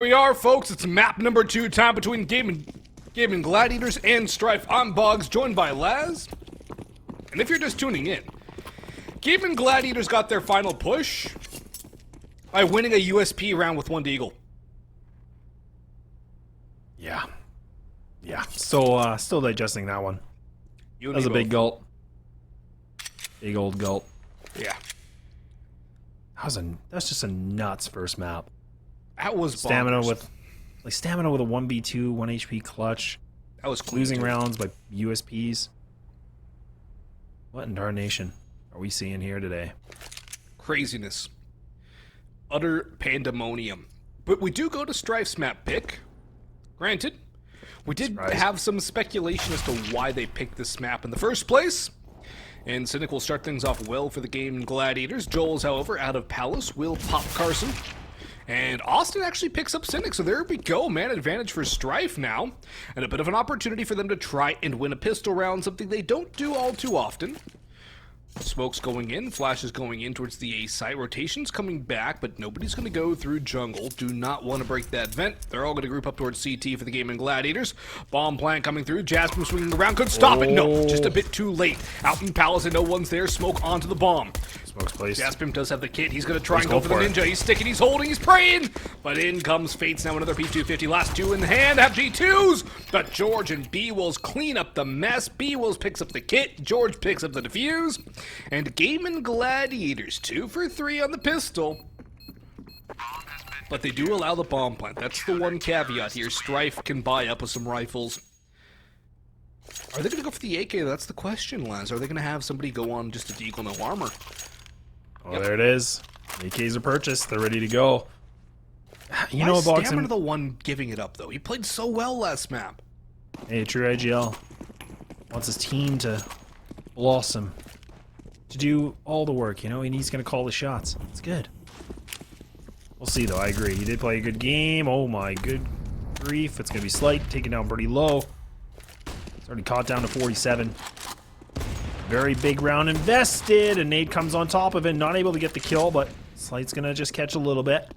We are, folks. It's map number 2, time between Gaimin Gladiators and Strife. I'm Boggs, joined by Laz. And if you're just tuning in, Gaimin Gladiators got their final push by winning a USP round with one deagle. Yeah. Still digesting that one. That was a big gulp. Big old gulp. Yeah. That's just a nuts first map. That was stamina bonkers. with stamina with a 1v2, 1 HP clutch. That was clean, losing too. rounds by USPs. What in darnation are we seeing here today? Craziness. Utter pandemonium. But we do go to Strife's map pick. Granted, we did have some speculation as to why they picked this map in the first place. And Cynic will start things off well for the Gaimin Gladiators. Joel's, however, out of Palace, will pop Carson. And Austin actually picks up Cynic, so there we go, man. Advantage for Strife now. And a bit of an opportunity for them to try and win a pistol round, something they don't do all too often. Smoke's going in, Flash is going in towards the A site, rotation's coming back, but nobody's going to go through jungle. Do not want to break that vent. They're all going to group up towards CT for the Gaimin Gladiators. Bomb plant coming through, Jasper swinging around, could stop it. No, just a bit too late. Out in Palace and no one's there, Smoke onto the bomb. Smoke's placed. Jaspim does have the kit, he's going to try and go for the ninja. He's sticking, he's holding, he's praying. But in comes Fates, now another P250, last two in the hand, have G2s. But George and B-Wills clean up the mess. B-Wills picks up the kit, George picks up the defuse. And Gaimin Gladiators 2 for 3 on the pistol. But they do allow the bomb plant. That's the one caveat here. Strife can buy up with some rifles. Are they going to go for the AK? That's the question, Laz. Are they going to have somebody go on just a deagle, no armor? Oh, yep. There it is. AKs are purchased. They're ready to go. You know, Boggs, Stamina the one giving it up, though. He played so well last map. Hey, true IGL wants his team to blossom, to do all the work, you know, and he's going to call the shots. It's good. We'll see, though. I agree. He did play a good game. Oh, my good grief. It's going to be Slight, taken down pretty low. It's already caught down to 47. Very big round invested, and Nade comes on top of it, not able to get the kill, but Slight's going to just catch a little bit.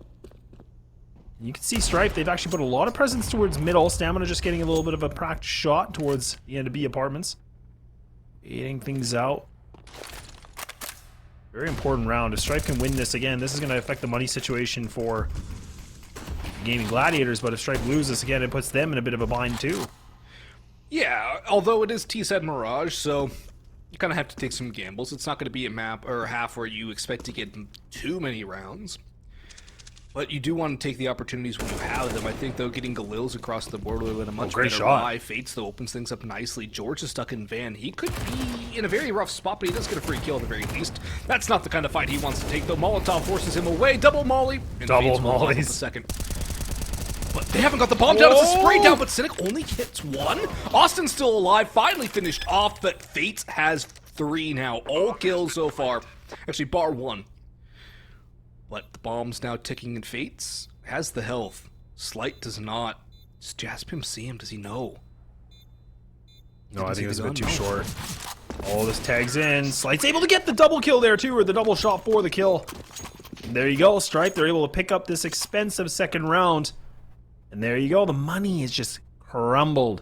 You can see Strife, they've actually put a lot of presence towards middle. Stamina just getting a little bit of a practice shot towards the end of B apartments. Eating things out. Very important round. If Strife can win this again, this is going to affect the money situation for Gaimin Gladiators, but if Strife loses again, it puts them in a bit of a bind too. Yeah, although it is T-Set Mirage, so you kind of have to take some gambles. It's not going to be a map or a half where you expect to get too many rounds. But you do want to take the opportunities when you have them. I think, though, getting Galils across the board with a much better buy. Fates, though, opens things up nicely. George is stuck in Van. He could be in a very rough spot, but he does get a free kill at the very least. That's not the kind of fight he wants to take, though. Molotov forces him away. Double molly. And double mollies. Second. But they haven't got the bomb down. It's a spray down, but Cynic only hits one. Austin's still alive. Finally finished off, but Fates has 3 now. All kills so far. Actually, bar 1. But the bomb's now ticking in Fates. Has the health. Slight does not. Does Jaspim see him? Does he know? No, I think it was a bit too short. Oh, this tags in. Slight's able to get the double kill there too, or the double shot for the kill. And there you go, Strife. They're able to pick up this expensive second round. And there you go. The money is just crumbled.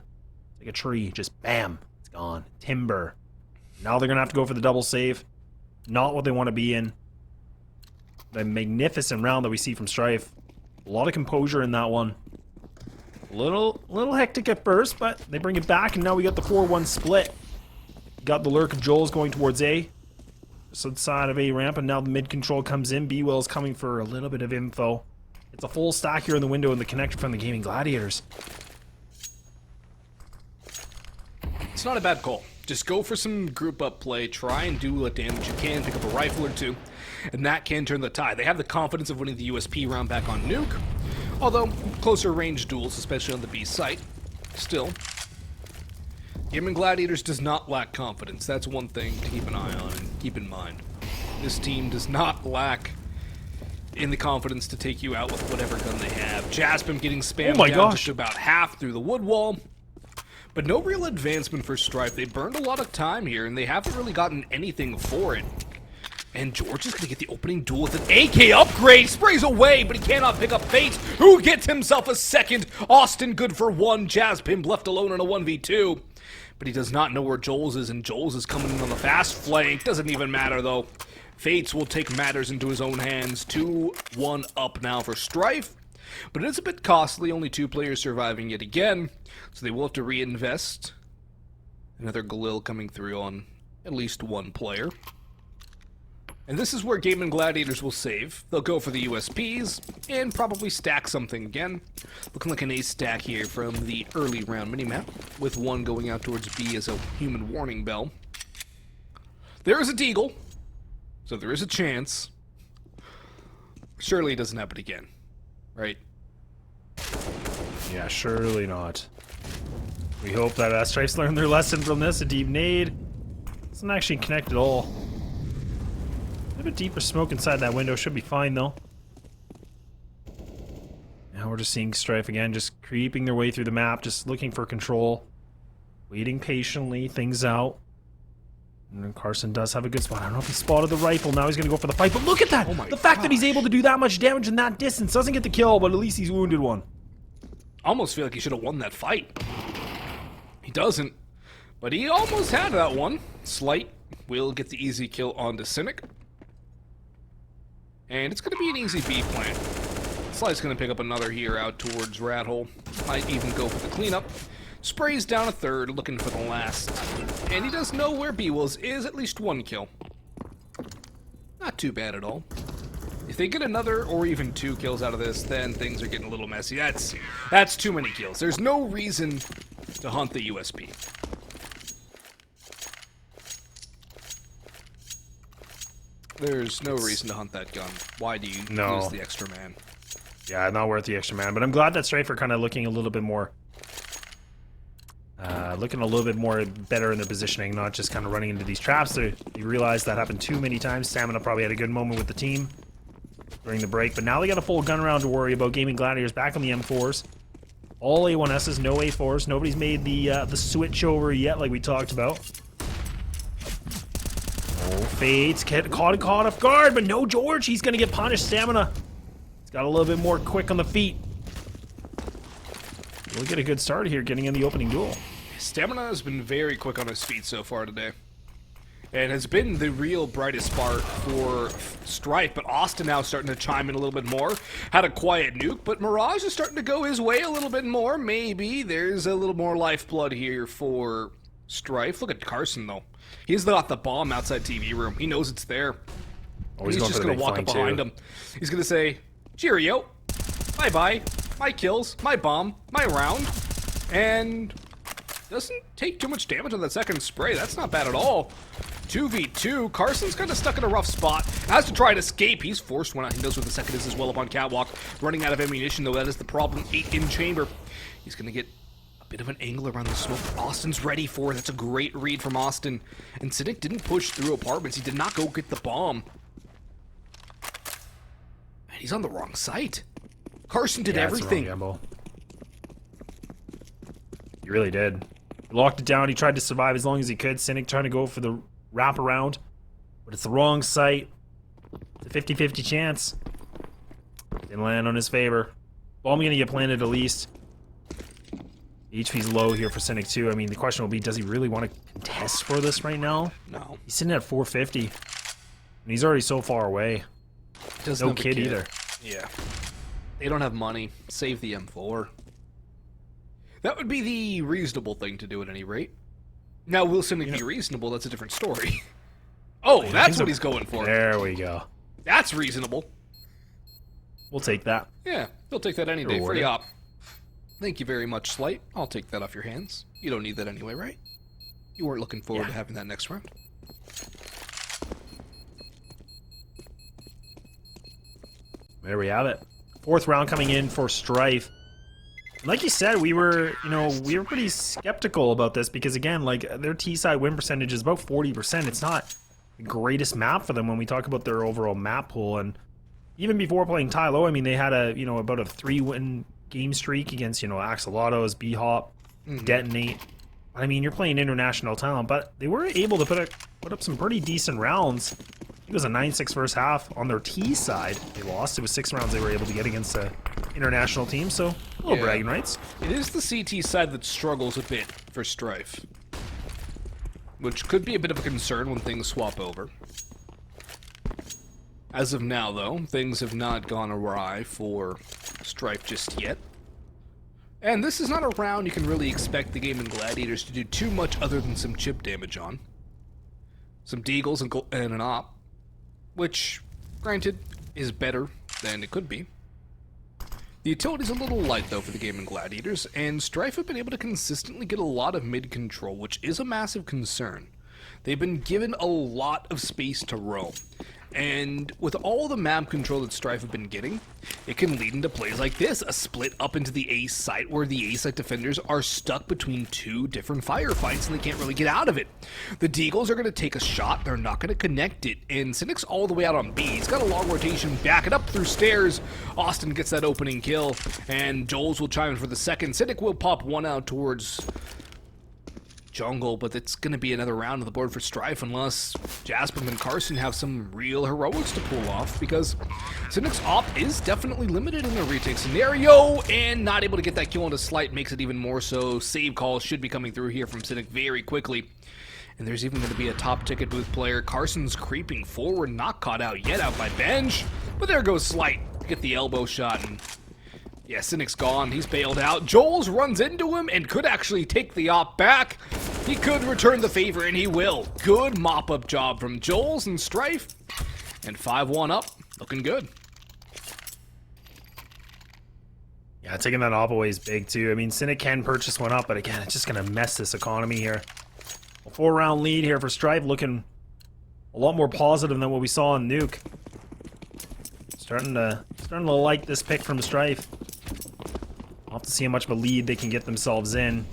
Like a tree. Just bam. It's gone. Timber. Now they're going to have to go for the double save. Not what they want to be in. The magnificent round that we see from Strife. A lot of composure in that one. A little hectic at first, but they bring it back, and now we got the 4-1 split. Got the lurk of Joel's going towards A. Just outside of A ramp, and now the mid control comes in. B-Will's coming for a little bit of info. It's a full stack here in the window, and the connect from the Gaimin Gladiators. It's not a bad call. Just go for some group up play, try and do what damage you can, pick up a rifle or two, and that can turn the tide. They have the confidence of winning the USP round back on Nuke, although closer range duels, especially on the B site, still. Gaimin Gladiators does not lack confidence. That's one thing to keep an eye on and keep in mind. This team does not lack in the confidence to take you out with whatever gun they have. Jaspim getting spammed down just about half through the wood wall. But no real advancement for Strife. They burned a lot of time here, and they haven't really gotten anything for it. And George is going to get the opening duel with an AK upgrade. Sprays away, but he cannot pick up Fates, who gets himself a second. Austin good for one. Jazzpimp left alone in a 1v2. But he does not know where Joel's is, and Joel's is coming in on the fast flank. Doesn't even matter, though. Fates will take matters into his own hands. 2-1 up now for Strife. But it is a bit costly. Only 2 players surviving yet again. So they will have to reinvest. Another Galil coming through on at least 1 player. And this is where Gaimin Gladiators will save. They'll go for the USPs and probably stack something again. Looking like an ace stack here from the early round minimap, with 1 going out towards B as a human warning bell. There is a deagle, so there is a chance. Surely it doesn't happen again, right? Yeah, surely not. We hope that Strife's learned their lesson from this. A deep nade. Doesn't actually connect at all. A bit deeper smoke inside that window should be fine though. Now we're just seeing Strife again, just creeping their way through the map, just looking for control, waiting patiently, things out. And then Carson does have a good spot. I don't know if he spotted the rifle. Now he's gonna go for the fight, but look at that! The fact that he's able to do that much damage in that distance, doesn't get the kill, but at least he's wounded one. Almost feel like he should have won that fight. He doesn't, but he almost had that one. Slight will get the easy kill onto Cynic. And it's going to be an easy B plant. Sly's going to pick up another here out towards Rat Hole. Might even go for the cleanup. Sprays down a third, looking for the last. And he does know where B-Wills is, at least 1 kill. Not too bad at all. If they get another or even 2 kills out of this, then things are getting a little messy. That's too many kills. There's no reason to hunt the USP. There's no reason to hunt that gun. Why do you use the extra man? Yeah, not worth the extra man. But I'm glad that Strife are kind of looking a little bit more, better in their positioning, not just kind of running into these traps. They realized that happened too many times. Stamina probably had a good moment with the team during the break, but now they got a full gun round to worry about. Gaimin Gladiators back on the M4s. All A1Ss, no A4s. Nobody's made the switch over yet, like we talked about. Oh, Fates caught off guard, but no George. He's gonna get punished. Stamina. He's got a little bit more quick on the feet. We'll get a good start here, getting in the opening duel. Stamina has been very quick on his feet so far today, and has been the real brightest spark for Strife. But Austin now starting to chime in a little bit more. Had a quiet nuke, but Mirage is starting to go his way a little bit more. Maybe there's a little more lifeblood here for Strife. Look at Carson though. He's got the bomb outside TV room. He knows it's there. Oh, he's just going to walk up behind him. He's going to say, cheerio, bye-bye, my kills, my bomb, my round. And doesn't take too much damage on that second spray. That's not bad at all. 2v2. Carson's kind of stuck in a rough spot. Has to try and escape. He's forced one out. He knows where the second is as well up on catwalk. Running out of ammunition, though. That is the problem. 8 in chamber. He's going to get bit of an angle around the smoke. Austin's ready for it. That's a great read from Austin. And Cynic didn't push through apartments. He did not go get the bomb. Man, he's on the wrong site. Carson did everything. He really did. He locked it down. He tried to survive as long as he could. Cynic trying to go for the wraparound, but it's the wrong site. It's a 50-50 chance. Didn't land on his favor. Bomb gonna get planted at least. HP's low here for Cynic too. I mean, the question will be, does he really want to contest for this right now? No. He's sitting at 450. And he's already so far away. No kid either. Yeah. They don't have money. Save the M4. That would be the reasonable thing to do at any rate. Now, will Cynic be reasonable? That's a different story. Oh, that's what he's going for. There we go. That's reasonable. We'll take that. Yeah, he'll take that any day. Free op. Thank you very much, Slight. I'll take that off your hands. You don't need that anyway, right? You weren't looking forward to having that next round. There we have it. 4th round coming in for Strife. Like you said, we were pretty skeptical about this because, again, like, their T-side win percentage is about 40%. It's not the greatest map for them when we talk about their overall map pool. And even before playing Tylo, I mean, they had about a 3-win game streak against, Axolotls, B-Hop, Detonate. I mean, you're playing international talent, but they were able to put up some pretty decent rounds It was a 9-6 first half. On their T side, they lost. It was 6 rounds they were able to get against a international team, so a little bragging rights. It is the CT side that struggles a bit for Strife, which could be a bit of a concern when things swap over. As of now, though, things have not gone awry for Strife just yet. And this is not a round you can really expect the Gaimin Gladiators to do too much other than some chip damage on. Some deagles and an op, which, granted, is better than it could be. The utility's a little light, though, for the Gaimin Gladiators, and Strife have been able to consistently get a lot of mid-control, which is a massive concern. They've been given a lot of space to roam. And with all the map control that Strife have been getting, it can lead into plays like this, a split up into the A site where the A site defenders are stuck between 2 different firefights and they can't really get out of it. The Deagles are going to take a shot, they're not going to connect it, and Cynic's all the way out on B. He's got a long rotation, back it up through stairs. Austin gets that opening kill, and Joels will chime in for the second. Cynic will pop one out towards jungle, but it's going to be another round on the board for Strife unless Jasper and Carson have some real heroics to pull off, because Cynic's op is definitely limited in the retake scenario, and not able to get that kill on a Slight makes it even more so. Save calls should be coming through here from Cynic very quickly. And there's even going to be a top ticket booth player. Carson's creeping forward, not caught out yet out by Benj, but there goes Slight to get the elbow shot, and yeah, Cynic's gone. He's bailed out. Joels runs into him and could actually take the op back. He could return the favor, and he will. Good mop-up job from Joels and Strife. And 5-1 up. Looking good. Yeah, taking that op away is big, too. I mean, Cynic can purchase one up, but again, it's just going to mess this economy here. A 4-round lead here for Strife, looking a lot more positive than what we saw in Nuke. Starting to like this pick from Strife. We'll have to see how much of a lead they can get themselves in.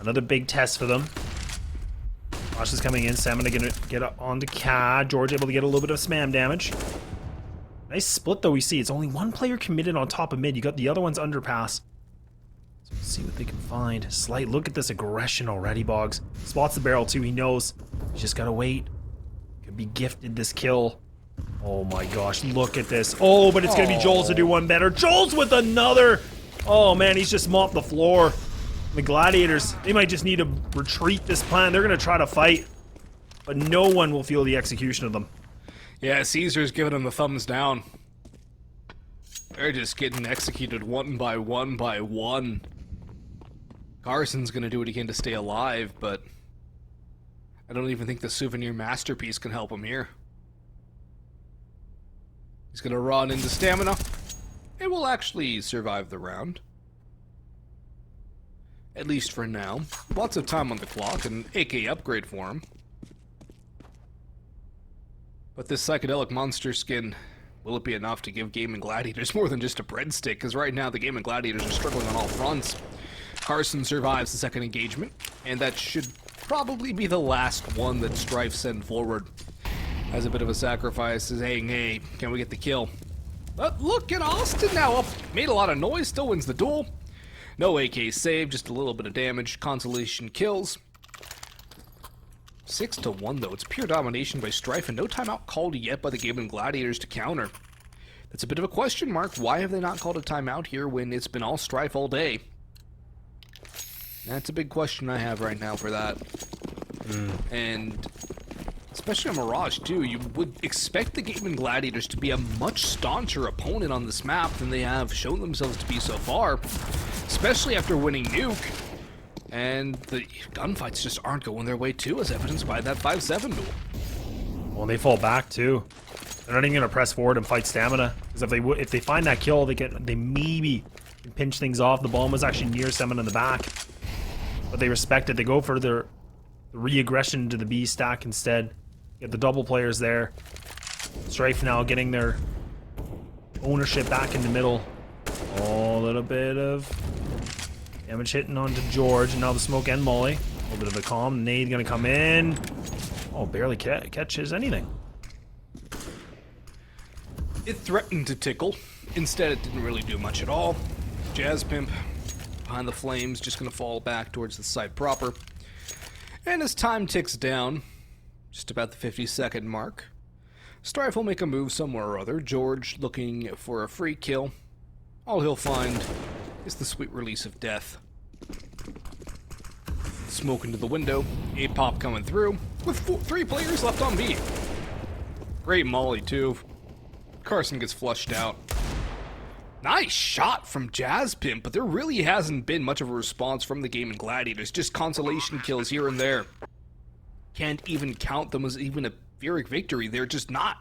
Another big test for them. Josh is coming in. Salmon gonna get up onto Cad. George able to get a little bit of spam damage. Nice split though we see. It's only one player committed on top of mid. You got the other one's underpass. So let's see what they can find. Slight look at this aggression already, Boggs. Spots the barrel too. He knows. He's just gotta wait. Could be gifted this kill. Oh my gosh, look at this. Oh, but it's gonna be Joels to do one better. Joels with another! Oh man, he's just mopped the floor. The Gladiators, they might just need to retreat this plan. They're gonna try to fight, but no one will feel the execution of them. Yeah, Caesar's giving them the thumbs down. They're just getting executed one by one by one. Carson's gonna do what he can to stay alive, but I don't even think the souvenir masterpiece can help him here. He's gonna run into stamina. It will actually survive the round. At least for now. Lots of time on the clock, and AK upgrade for him. But this psychedelic monster skin, will it be enough to give Gaimin Gladiators more than just a breadstick? Because right now the Gaimin Gladiators are struggling on all fronts. Carson survives the second engagement, and that should probably be the last one that Strife send forward. As a bit of a sacrifice, saying, hey, can we get the kill? But look at Austin now up. Made a lot of noise, still wins the duel. No AK save, just a little bit of damage. Consolation kills. 6-1 though. It's pure domination by Strife, and no timeout called yet by the Gaimin Gladiators to counter. That's a bit of a question mark. Why have they not called a timeout here when it's been all Strife all day? That's a big question I have right now for that. And especially on Mirage, too. You would expect the Gaimin Gladiators to be a much stauncher opponent on this map than they have shown themselves to be so far. Especially after winning Nuke. And the gunfights just aren't going their way, too, as evidenced by that 5-7 duel. Well, they fall back, too. They're not even going to press forward and fight stamina. Because if they find that kill, they maybe can pinch things off. The bomb was actually near Salmon in the back. But they respect it. They go for their re-aggression to the B stack instead. Get the double players there. Strife now getting their ownership back in the middle. Oh, a little bit of damage hitting onto George, and now the smoke and Molly. A little bit of a calm. Nade gonna come in. Oh, barely catches anything. It threatened to tickle. Instead, it didn't really do much at all. Jazz Pimp behind the flames, just gonna fall back towards the site proper. And as time ticks down, just about the 50-second mark, Strife will make a move somewhere or other. George looking for a free kill. All he'll find is the sweet release of death. Smoke into the window. A pop coming through with 3 players left on B. Great molly too. Carson gets flushed out. Nice shot from Jazzpimp, but there really hasn't been much of a response from the Gaimin Gladiators. Just consolation kills here and there. Can't even count them as even a Pyrrhic victory. They're just not.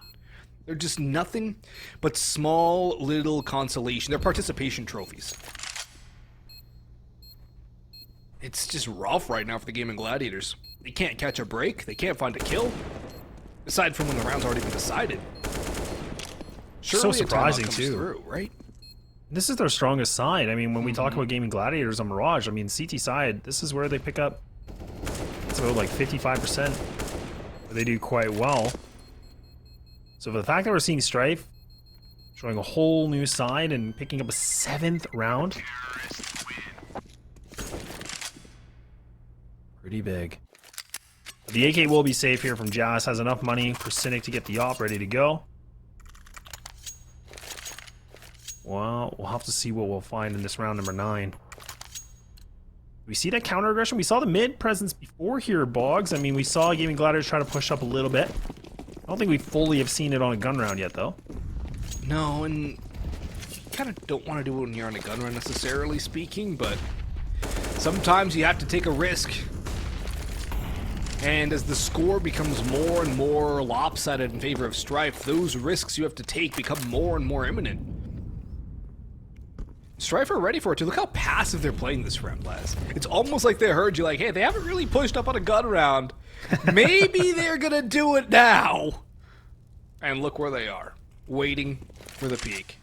They're just nothing but small little consolation. They're participation trophies. It's just rough right now for the Gaimin Gladiators. They can't catch a break. They can't find a kill. Aside from when the round's already been decided. Surely so surprising too, through, right? This is their strongest side. I mean, when we talk about Gaimin Gladiators on Mirage, I mean, CT side, this is where they pick up. It's about like 55%. They do quite well. So for the fact that we're seeing Strife showing a whole new side and picking up a 7th round, pretty big. The AK will be safe here from Jazz. Has enough money for Cynic to get the op ready to go. Well, we'll have to see what we'll find in this round number 9. We see that counter aggression. We saw the mid presence before here, Boggs. I mean, we saw Gaimin Gladiators try to push up a little bit. I don't think we fully have seen it on a gun round yet, though. No, and you kind of don't want to do it when you're on a gun round, necessarily speaking, but sometimes you have to take a risk. And as the score becomes more and more lopsided in favor of Strife, those risks you have to take become more and more imminent. Strife are ready for it too. Look how passive they're playing this round, Les. It's almost like they heard you like, hey, they haven't really pushed up on a gun round. Maybe they're gonna do it now. And look where they are, waiting for the peak.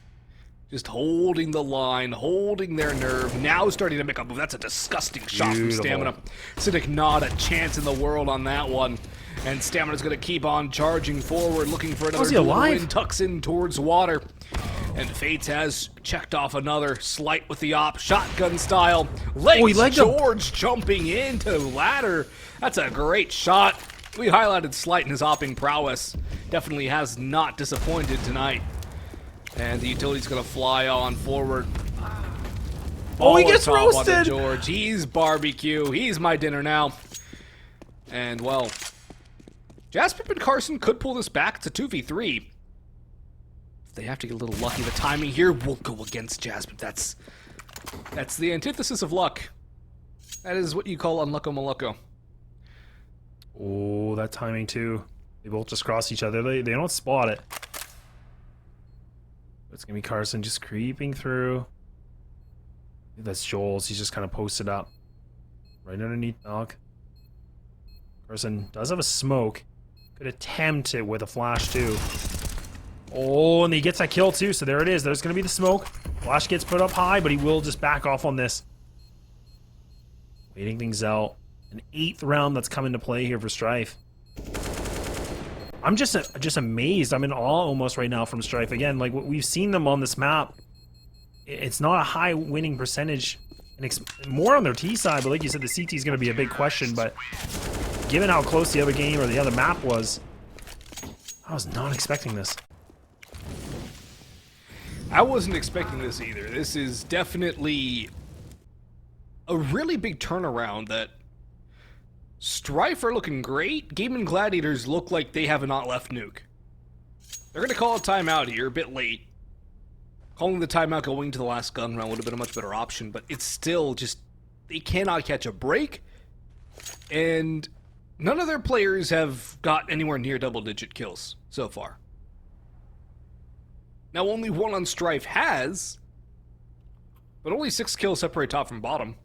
Just holding the line, holding their nerve, now starting to make a move. That's a disgusting shot from Stamina. Cynic, not a chance in the world on that one. And Stamina's gonna keep on charging forward, looking for another win, tucks in towards water. And Fates has checked off another Slight with the op, shotgun style. George jumping into ladder. That's a great shot. We highlighted Slight and his opping prowess. Definitely has not disappointed tonight. And the utility's gonna fly on forward. Oh, he gets roasted! George, he's barbecue. He's my dinner now. And well, Jazzpimp and Carson could pull this back. It's a 2v3. They have to get a little lucky. The timing here will go against Jazzpimp. That's the antithesis of luck. That is what you call unlucko malucko. Oh, that timing too. They both just cross each other. They don't spot it. It's gonna be Carson just creeping through. That's Joel's. He's just kind of posted up right underneath Dog. Carson does have a smoke. Could attempt it with a flash too. Oh, and he gets that kill too, so there it is. There's going to be the smoke. Flash gets put up high, but he will just back off on this. Waiting things out. An 8th round that's come into play here for Strife. I'm just amazed. I'm in awe almost right now from Strife. Again, like we've seen them on this map. It's not a high winning percentage. And more on their T side, but like you said, the CT is going to be a big question. But given how close the other game or the other map was, I was not expecting this. I wasn't expecting this either. This is definitely a really big turnaround that Strife are looking great. Gaimin Gladiators look like they have not left nuke. They're going to call a timeout here, a bit late. Calling the timeout going to the last gun round would have been a much better option, but it's still just, they cannot catch a break. And none of their players have got anywhere near double-digit kills so far. Now, only one on Strife has, but only 6 kills separate top from bottom.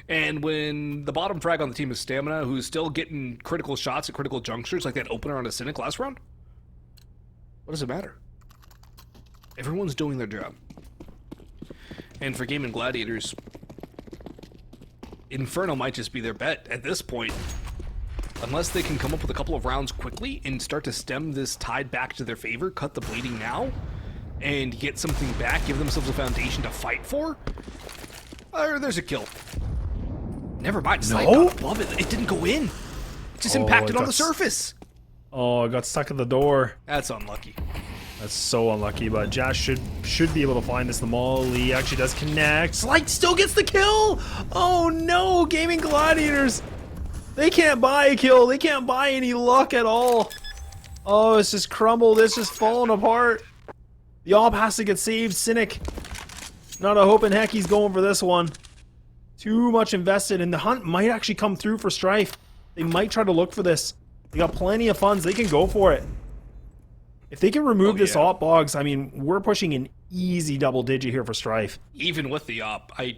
And when the bottom frag on the team is Stamina, who's still getting critical shots at critical junctures, like that opener on a Cynic last round, what does it matter? Everyone's doing their job. And for Gaimin Gladiators, Inferno might just be their bet at this point. Unless they can come up with a couple of rounds quickly and start to stem this tide back to their favor, cut the bleeding now, and get something back, give themselves a foundation to fight for, there's a kill. Never mind, Slight got above it. It didn't go in. It just impacted on the surface. Oh, I got stuck at the door. That's unlucky. That's so unlucky, but Jazz should be able to find this. The molly actually does connect. Slight still gets the kill! Oh no, Gaimin Gladiators! They can't buy a kill. They can't buy any luck at all. Oh, it's just crumbled. It's just falling apart. The AWP has to get saved. Cynic, not a hope in heck he's going for this one. Too much invested, and the hunt might actually come through for Strife. They might try to look for this. They got plenty of funds. They can go for it. If they can remove this AWP, Boggs, I mean, we're pushing an easy double digit here for Strife. Even with the AWP, I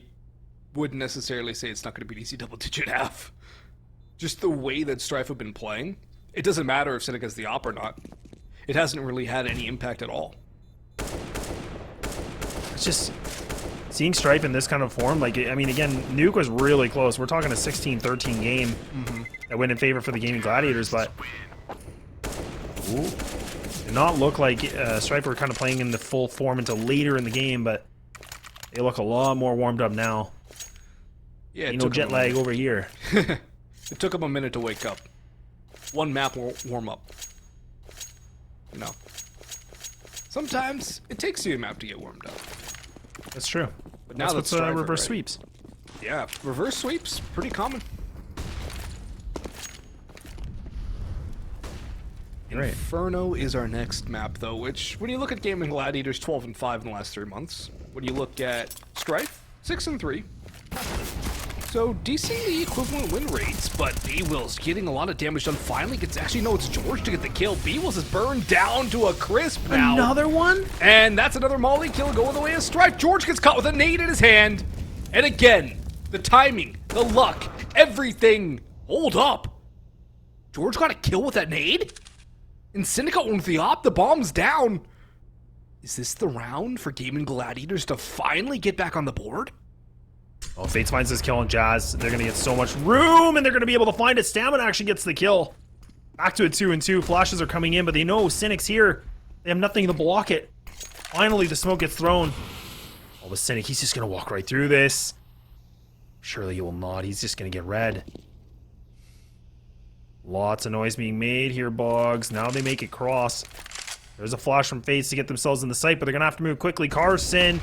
wouldn't necessarily say it's not going to be an easy double digit half. Just the way that Strife have been playing, it doesn't matter if Cynic has the AWP or not. It hasn't really had any impact at all. It's just seeing Strife in this kind of form, like, I mean, again, Nuke was really close. We're talking a 16-13 game that went in favor for the Gaimin Gladiators, but ooh, did not look like Strife were kind of playing in the full form until later in the game, but they look a lot more warmed up now. Yeah, ain't no jet lag over here. It took them a minute to wake up. One map warm up. You know. Sometimes it takes you a map to get warmed up. That's true. But now that's reverse sweeps. Yeah, reverse sweeps, pretty common. Right. Inferno is our next map, though, which, when you look at Gaimin Gladiators, 12-5 in the last 3 months. When you look at Strife, 6-3. So, decently equivalent win rates, but B-Will's getting a lot of damage done. Finally gets, actually, no, it's George to get the kill. B-Will's is burned down to a crisp now. Another one? And that's another molly kill going the way of Strife. George gets caught with a nade in his hand. And again, the timing, the luck, everything. Hold up. George got a kill with that nade? And Cynic got one with the AWP. The bomb's down. Is this the round for Gaimin Gladiators to finally get back on the board? Oh, Fates finds this kill on Jazz. They're going to get so much room, and they're going to be able to find it. Stamina actually gets the kill. Back to a 2-2. Flashes are coming in, but they know Cynic's here. They have nothing to block it. Finally, the smoke gets thrown. Oh, the Cynic, he's just going to walk right through this. Surely he will not. He's just going to get red. Lots of noise being made here, Boggs. Now they make it cross. There's a flash from Fates to get themselves in the sight, but they're going to have to move quickly. Carson.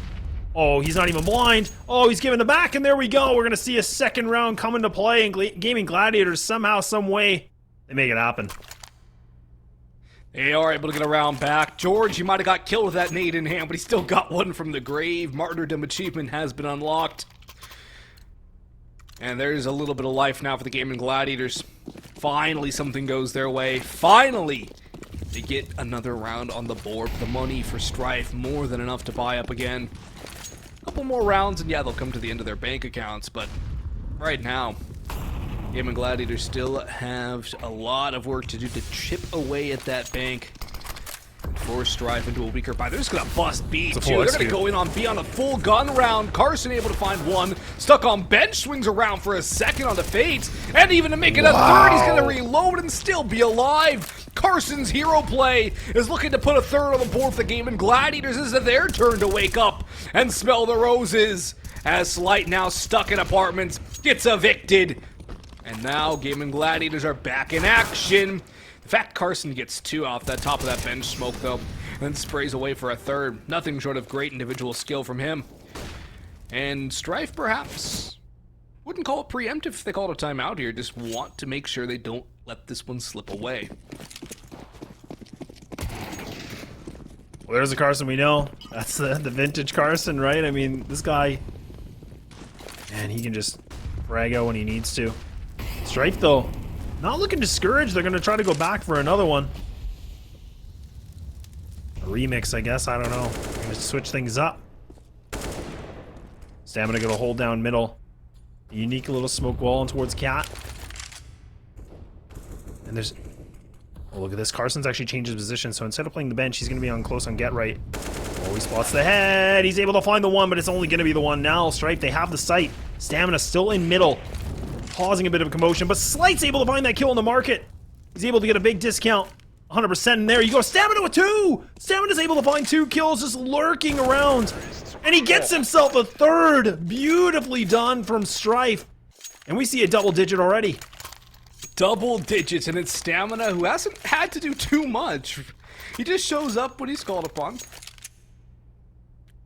Oh, he's not even blind. Oh, he's giving the back, and there we go. We're going to see a second round come into play, and Gaimin Gladiators somehow, some way, they make it happen. They are able to get a round back. George, he might have got killed with that nade in hand, but he still got one from the grave. Martyrdom achievement has been unlocked. And there's a little bit of life now for the Gaimin Gladiators. Finally, something goes their way. Finally, they get another round on the board. The money for Strife, more than enough to buy up again. Couple more rounds, and yeah, they'll come to the end of their bank accounts, but right now, Gaimin Gladiators still have a lot of work to do to chip away at that bank and force Strife into a weaker buy. They're just gonna bust B, too. They're gonna go in on B on a full gun round. Carson able to find one, stuck on bench, swings around for a second on the Fates, and even to make it a third, he's gonna reload and still be alive. Carson's hero play is looking to put a third on the board for the Gaimin Gladiators. This is their turn to wake up and smell the roses, as Slight, now stuck in apartments, gets evicted. And now Gaimin Gladiators are back in action. The fact Carson gets 2 off that top of that bench smoke, though, and then sprays away for a third. Nothing short of great individual skill from him. And Strife, perhaps, wouldn't call it preemptive if they called a timeout here. Just want to make sure they don't let this one slip away. Well, there's the Carson we know. That's the vintage Carson, right? I mean, this guy, man, he can just frag out when he needs to. Strife, though, not looking discouraged. They're going to try to go back for another one. A remix, I guess. I don't know. They're going to switch things up. Stamina going to hold down middle. A unique little smoke wall in towards Cat. And there's... Oh, look at this. Carson's actually changed his position, so instead of playing the bench, he's going to be on close on get right. Oh, he spots the head. He's able to find the one, but it's only going to be the one now. Strife, they have the sight. Stamina still in middle. Causing a bit of a commotion, but Slight's able to find that kill in the market. He's able to get a big discount. 100%, and there you go. Stamina with 2! Stamina's able to find 2 kills just lurking around. And he gets himself a third. Beautifully done from Strife. And we see a double digit already. Double digits, and it's Stamina, who hasn't had to do too much. He just shows up when he's called upon.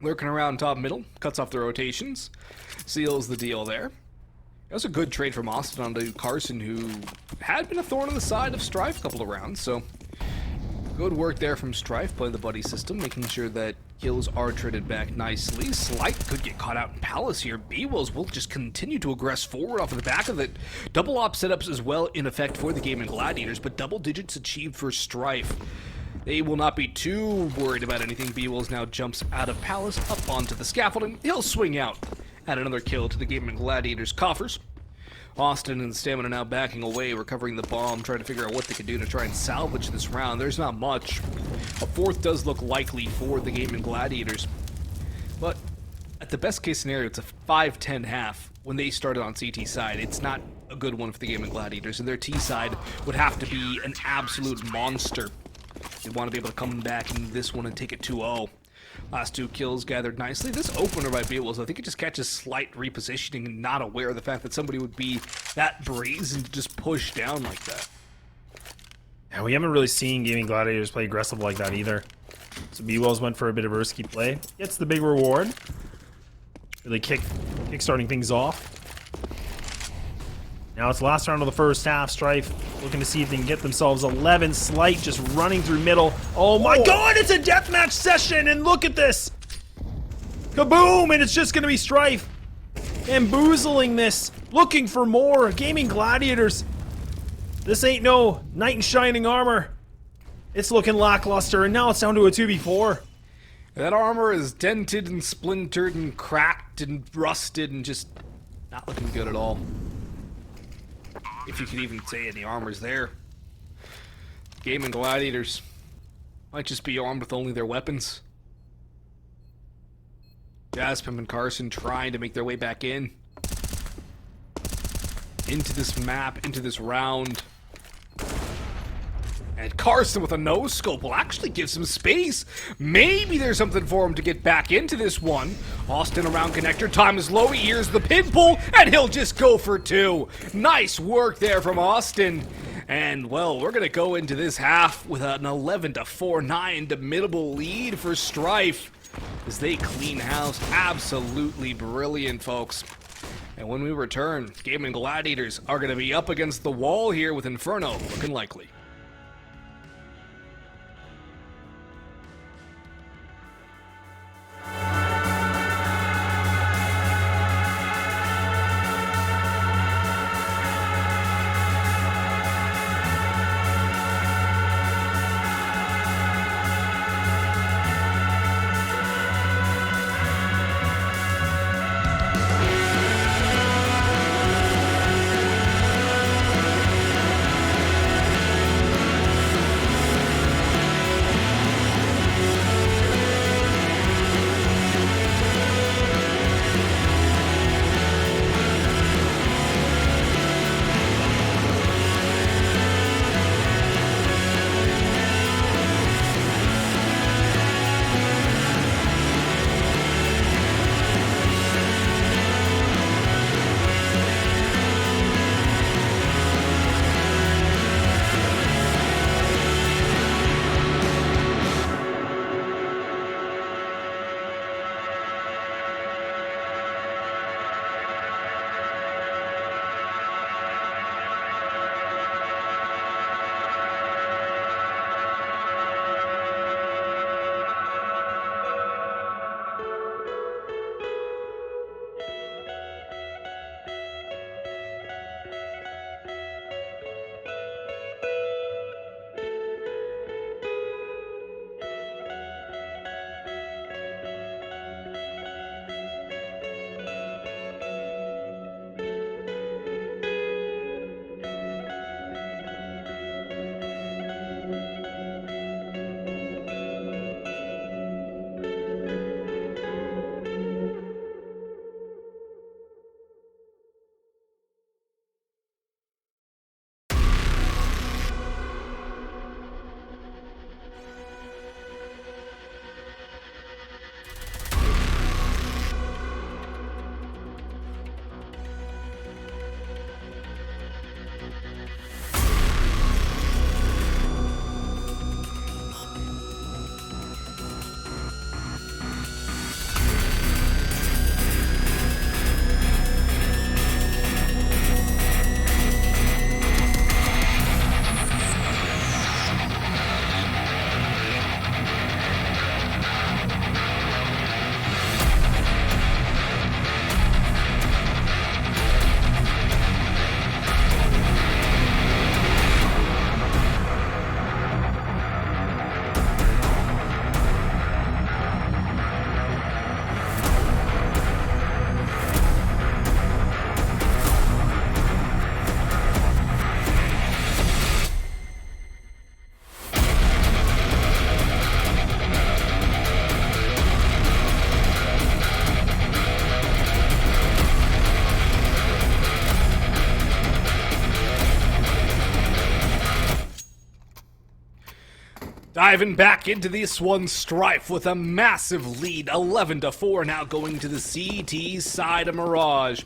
Lurking around top middle, cuts off the rotations, seals the deal there. That was a good trade from Austin onto Carson, who had been a thorn on the side of Strife a couple of rounds, so good work there from Strife, playing the buddy system, making sure that kills are traded back nicely. Slight could get caught out in Palace here. B-Wills will just continue to aggress forward off of the back of it. Double op setups as well in effect for the Gaimin Gladiators, but double digits achieved for Strife. They will not be too worried about anything. B-Wills now jumps out of Palace, up onto the scaffolding. He'll swing out. Add another kill to the Gaimin Gladiators' coffers. Austin and Stamina now backing away, recovering the bomb, trying to figure out what they can do to try and salvage this round. There's not much. A fourth does look likely for the Gaimin Gladiators. But at the best case scenario, it's a 5-10 half when they started on CT side. It's not a good one for the Gaimin Gladiators, and their T side would have to be an absolute monster. They want to be able to come back in this one and take it 2-0. Last two kills gathered nicely. This opener by B-Wills, I think it just catches slight repositioning and not aware of the fact that somebody would be that brazen to just push down like that. Yeah, we haven't really seen Gaming Gladiators play aggressive like that either. So B-Wills went for a bit of a risky play. Gets the big reward. Really kick-starting things off. Now it's the last round of the first half. Strife looking to see if they can get themselves 11. Slight just running through middle. Oh my god, it's a deathmatch session, and look at this! Kaboom! And it's just gonna be Strife bamboozling this, looking for more. Gaming Gladiators. This ain't no knight in shining armor. It's looking lackluster, and now it's down to a 2v4. That armor is dented and splintered and cracked and rusted and just not looking good at all. If you could even say any armor's there. Gaimin Gladiators might just be armed with only their weapons. Jaspim and Carson trying to make their way back in. Into this map, into this round. And Carson with a no-scope will actually give some space. Maybe there's something for him to get back into this one. Austin around connector. Time is low. He hears the pin pull, and he'll just go for two. Nice work there from Austin. And, well, we're going to go into this half with an 11-4-9 demitable lead for Strife as they clean house. Absolutely brilliant, folks. And when we return, Gaimin Gladiators are going to be up against the wall here with Inferno looking likely. Diving back into this one, Strife with a massive lead, 11-4, now going to the CT side of Mirage.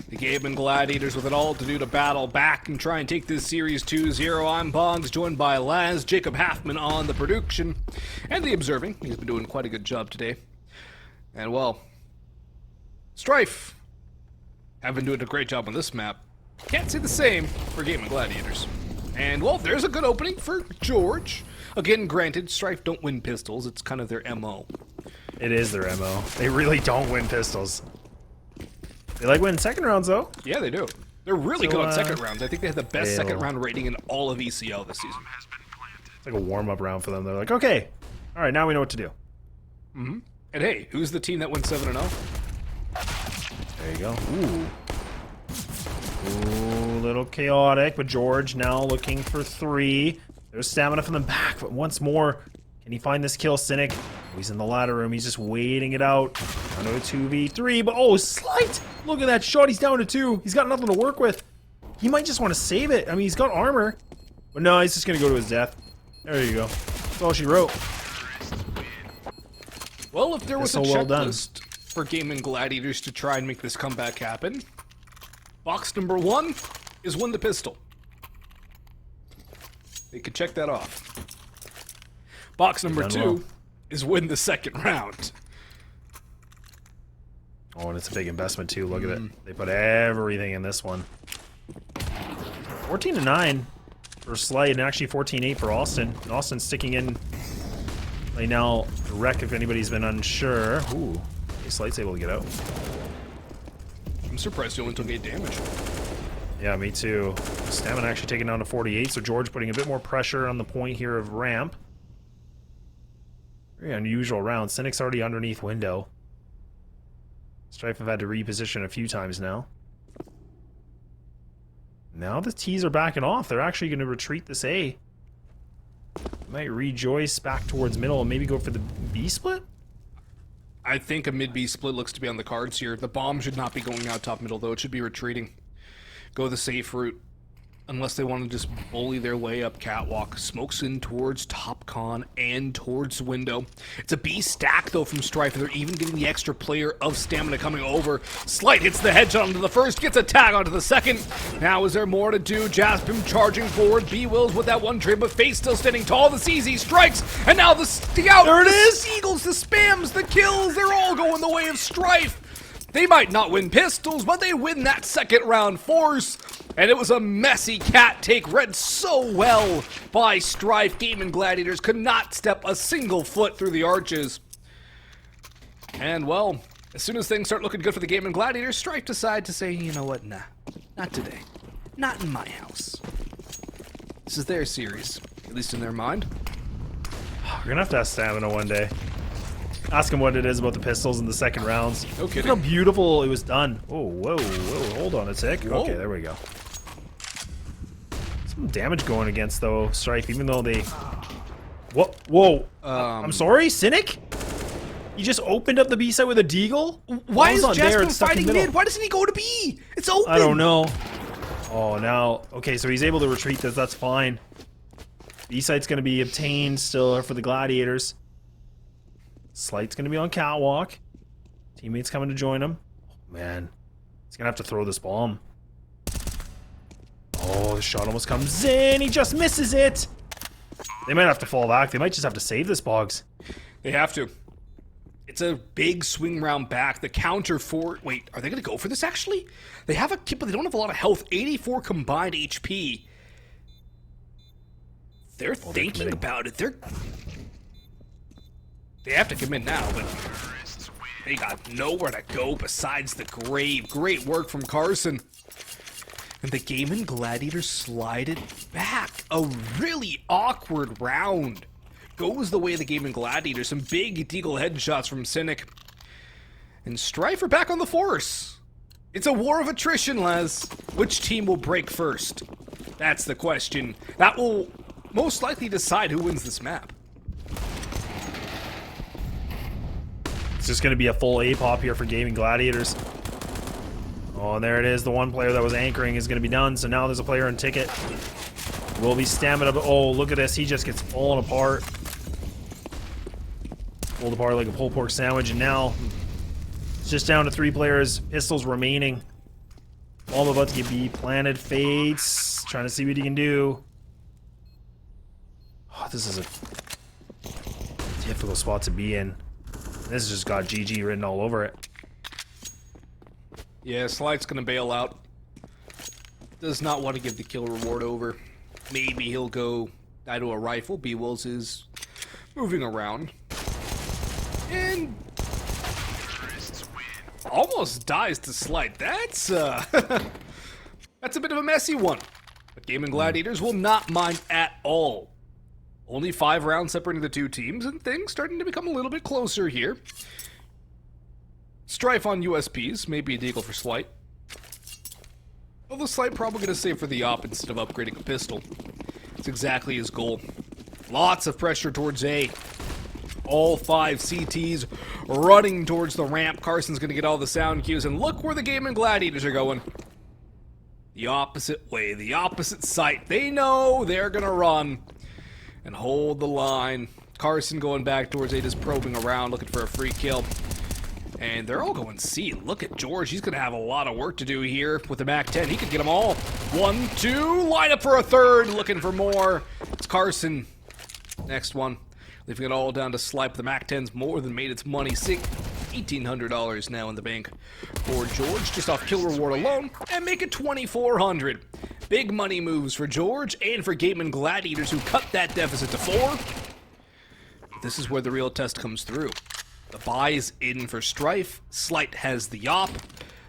The Gaimin Gladiators with it all to do to battle back and try and take this series 2-0. I'm Boggs, joined by Laz, Jacob Halfman on the production, and the observing. He's been doing quite a good job today. And well, Strife have been doing a great job on this map. Can't say the same for Gaimin Gladiators. And well, there's a good opening for George. Again, granted, Strife don't win pistols. It's kind of their MO. It is their MO. They really don't win pistols. They like winning second rounds, though. Yeah, they do. They're really good on second rounds. I think they had the best second round rating in all of ECL this season. It's like a warm-up round for them. They're like, okay, all right, now we know what to do. Mm-hmm. And hey, who's the team that went 7-0? There you go. Ooh, a little chaotic, but George now looking for 3. There's stamina from the back, but once more, can he find this kill? Cynic, oh, he's in the ladder room. He's just waiting it out. Down to a 2v3, but oh, Slight! Look at that shot. He's down to 2. He's got nothing to work with. He might just want to save it. I mean, he's got armor, but no, he's just going to go to his death. There you go. That's all she wrote. Well, if there was a checklist for Gaimin Gladiators to try and make this comeback happen, box number 1 is win the pistol. They could check that off. Box number 2 is win the second round. Oh, and it's a big investment too. Look at it. They put everything in this one. 14-9 for Slight, and actually 14-8 for Austin. And Austin sticking in right now. Wreck if anybody's been unsure. Ooh, Slight's able to get out. I'm surprised he only took 8 damage. Yeah, me too. Stamina actually taken down to 48, so George putting a bit more pressure on the point here of ramp. Very unusual round. Cynic's already underneath window. Strife have had to reposition a few times now. Now the T's are backing off. They're actually going to retreat this A. Might rejoice back towards middle and maybe go for the B split? I think a mid-B split looks to be on the cards here. The bomb should not be going out top middle, though. It should be retreating. Go the safe route. Unless they want to just bully their way up catwalk. Smokes in towards top con and towards window. It's a B stack, though, from Strife. They're even getting the extra player of stamina coming over. Slight hits the headshot onto the first, gets a tag onto the second. Now is there more to do? Jaspim charging forward. B-Wills with that one trade, but Face still standing tall. The CZ strikes, and now the scout. There it is! Seagulls, the spams, the kills. They're all going the way of Strife. They might not win pistols, but they win that second round force. And it was a messy cat take read so well by Strife. Gaimin Gladiators could not step a single foot through the arches. And well, as soon as things start looking good for the Gaimin Gladiators, Strife decide to say, you know what, nah, not today. Not in my house. This is their series, at least in their mind. We're gonna have to ask Stamina one day. Ask him what it is about the pistols in the second rounds. No kidding. Look how beautiful it was done. Oh, whoa, whoa, hold on a sec. Whoa. Okay, there we go. Some damage going against, though, Strife, even though they... What? Whoa. I'm sorry, Cynic? He just opened up the B side with a deagle? Why is Jasper fighting mid? Why doesn't he go to B? It's open. I don't know. Oh, now... Okay, so he's able to retreat this. That's fine. B side's going to be obtained still for the Gladiators. Slight's going to be on catwalk. Teammates coming to join him. Oh, man. He's going to have to throw this bomb. Oh, the shot almost comes in. He just misses it. They might have to fall back. They might just have to save this, Boggs. They have to. It's a big swing round back. The counter for... Wait, are they going to go for this, actually? They have a kit, but they don't have a lot of health. 84 combined HP. They're thinking about it. They have to commit now, but they got nowhere to go besides the grave. Great work from Carson. And the Gaimin Gladiators slide it back. A really awkward round. Goes the way of the Gaimin Gladiators. Some big deagle headshots from Cynic. And Strife are back on the force. It's a war of attrition, Les. Which team will break first? That's the question. That will most likely decide who wins this map. It's just going to be a full A-pop here for Gaimin Gladiators. Oh, and there it is. The one player that was anchoring is going to be done, so now there's a player on ticket. Will be stamina. Oh, look at this. He just gets fallen apart. pulled apart like a pulled pork sandwich, and now it's just down to 3 players. Pistols remaining. Bomb about to get B planted. Fates trying to see what he can do. Oh, this is a difficult spot to be in. This has just got GG written all over it. Yeah, Slide's gonna bail out. Does not want to give the kill reward over. Maybe he'll go die to a rifle. B-Wills is moving around. And almost dies to Slide. That's that's a bit of a messy one. But Gaimin Gladiators will not mind at all. Only 5 rounds separating the 2 teams, and things starting to become a little bit closer here. Strife on USPs, maybe a deagle for Slight. Although Slight probably going to save for the op instead of upgrading a pistol. It's exactly his goal. Lots of pressure towards A. All 5 CTs running towards the ramp. Carson's going to get all the sound cues, and look where the Gaimin Gladiators are going. The opposite way, the opposite site. They know they're going to run and hold the line. Carson going back towards A, just probing around, looking for a free kill. And they're all going C. Look at George. He's going to have a lot of work to do here with the MAC-10. He could get them all. 1, 2, line up for a third, looking for more. It's Carson. Next one. Leaving it all down to Slipe. The MAC-10's more than made its money. $1,800 now in the bank for George, just off kill reward alone, and make it $2,400. Big money moves for George and for Gaimin Gladiators, who cut that deficit to 4. This is where the real test comes through. The buy's in for Strife. Slight has the op.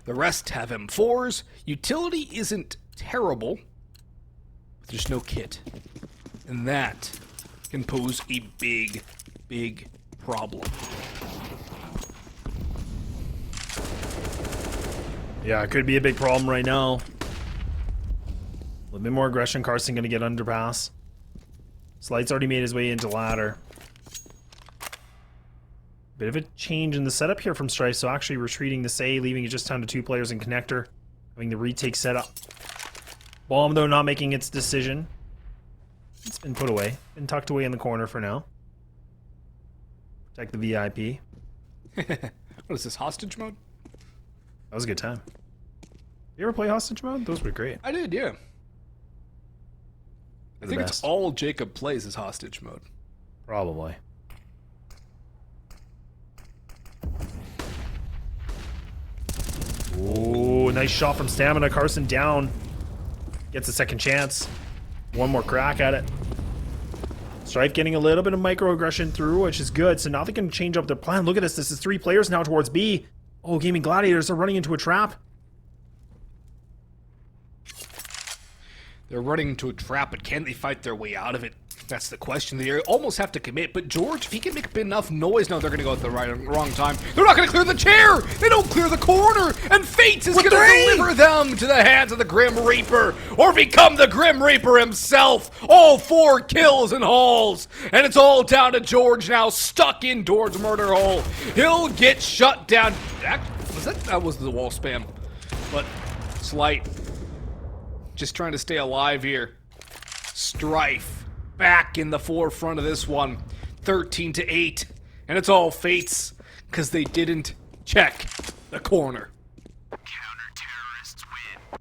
The rest have M4s. Utility isn't terrible, but there's no kit. And that can pose a big, big problem. Yeah, it could be a big problem right now. A little bit more aggression. Carson gonna get underpass. Slight's already made his way into ladder. Bit of a change in the setup here from Strife, so actually retreating this A, leaving it just down to 2 players in connector. Having the retake setup. Bomb, though, not making its decision. It's been put away. Been tucked away in the corner for now. Protect the VIP. What is this, hostage mode? That was a good time. You ever play hostage mode? Those were great. I did, yeah. I think it's all Jacob plays is hostage mode. Probably. Ooh, nice shot from Stamina. Carson down. Gets a second chance. One more crack at it. Strife getting a little bit of microaggression through, which is good. So now they can change up their plan. Look at this. This is 3 players now towards B. Oh, Gaimin Gladiators are running into a trap. They're running into a trap, but can they fight their way out of it? That's the question. They almost have to commit, but George, if he can make enough noise, no, they're going to go at the wrong time. They're not going to clear the chair! They don't clear the corner! And Fates is going to deliver them to the hands of the Grim Reaper, or become the Grim Reaper himself! All 4 kills and hauls! And it's all down to George now, stuck in towards Murder Hole. He'll get shut down. That was the wall spam. But Slight, just trying to stay alive here. Strife back in the forefront of this one, 13-8, and it's all Fates because they didn't check the corner. Counter-terrorists win.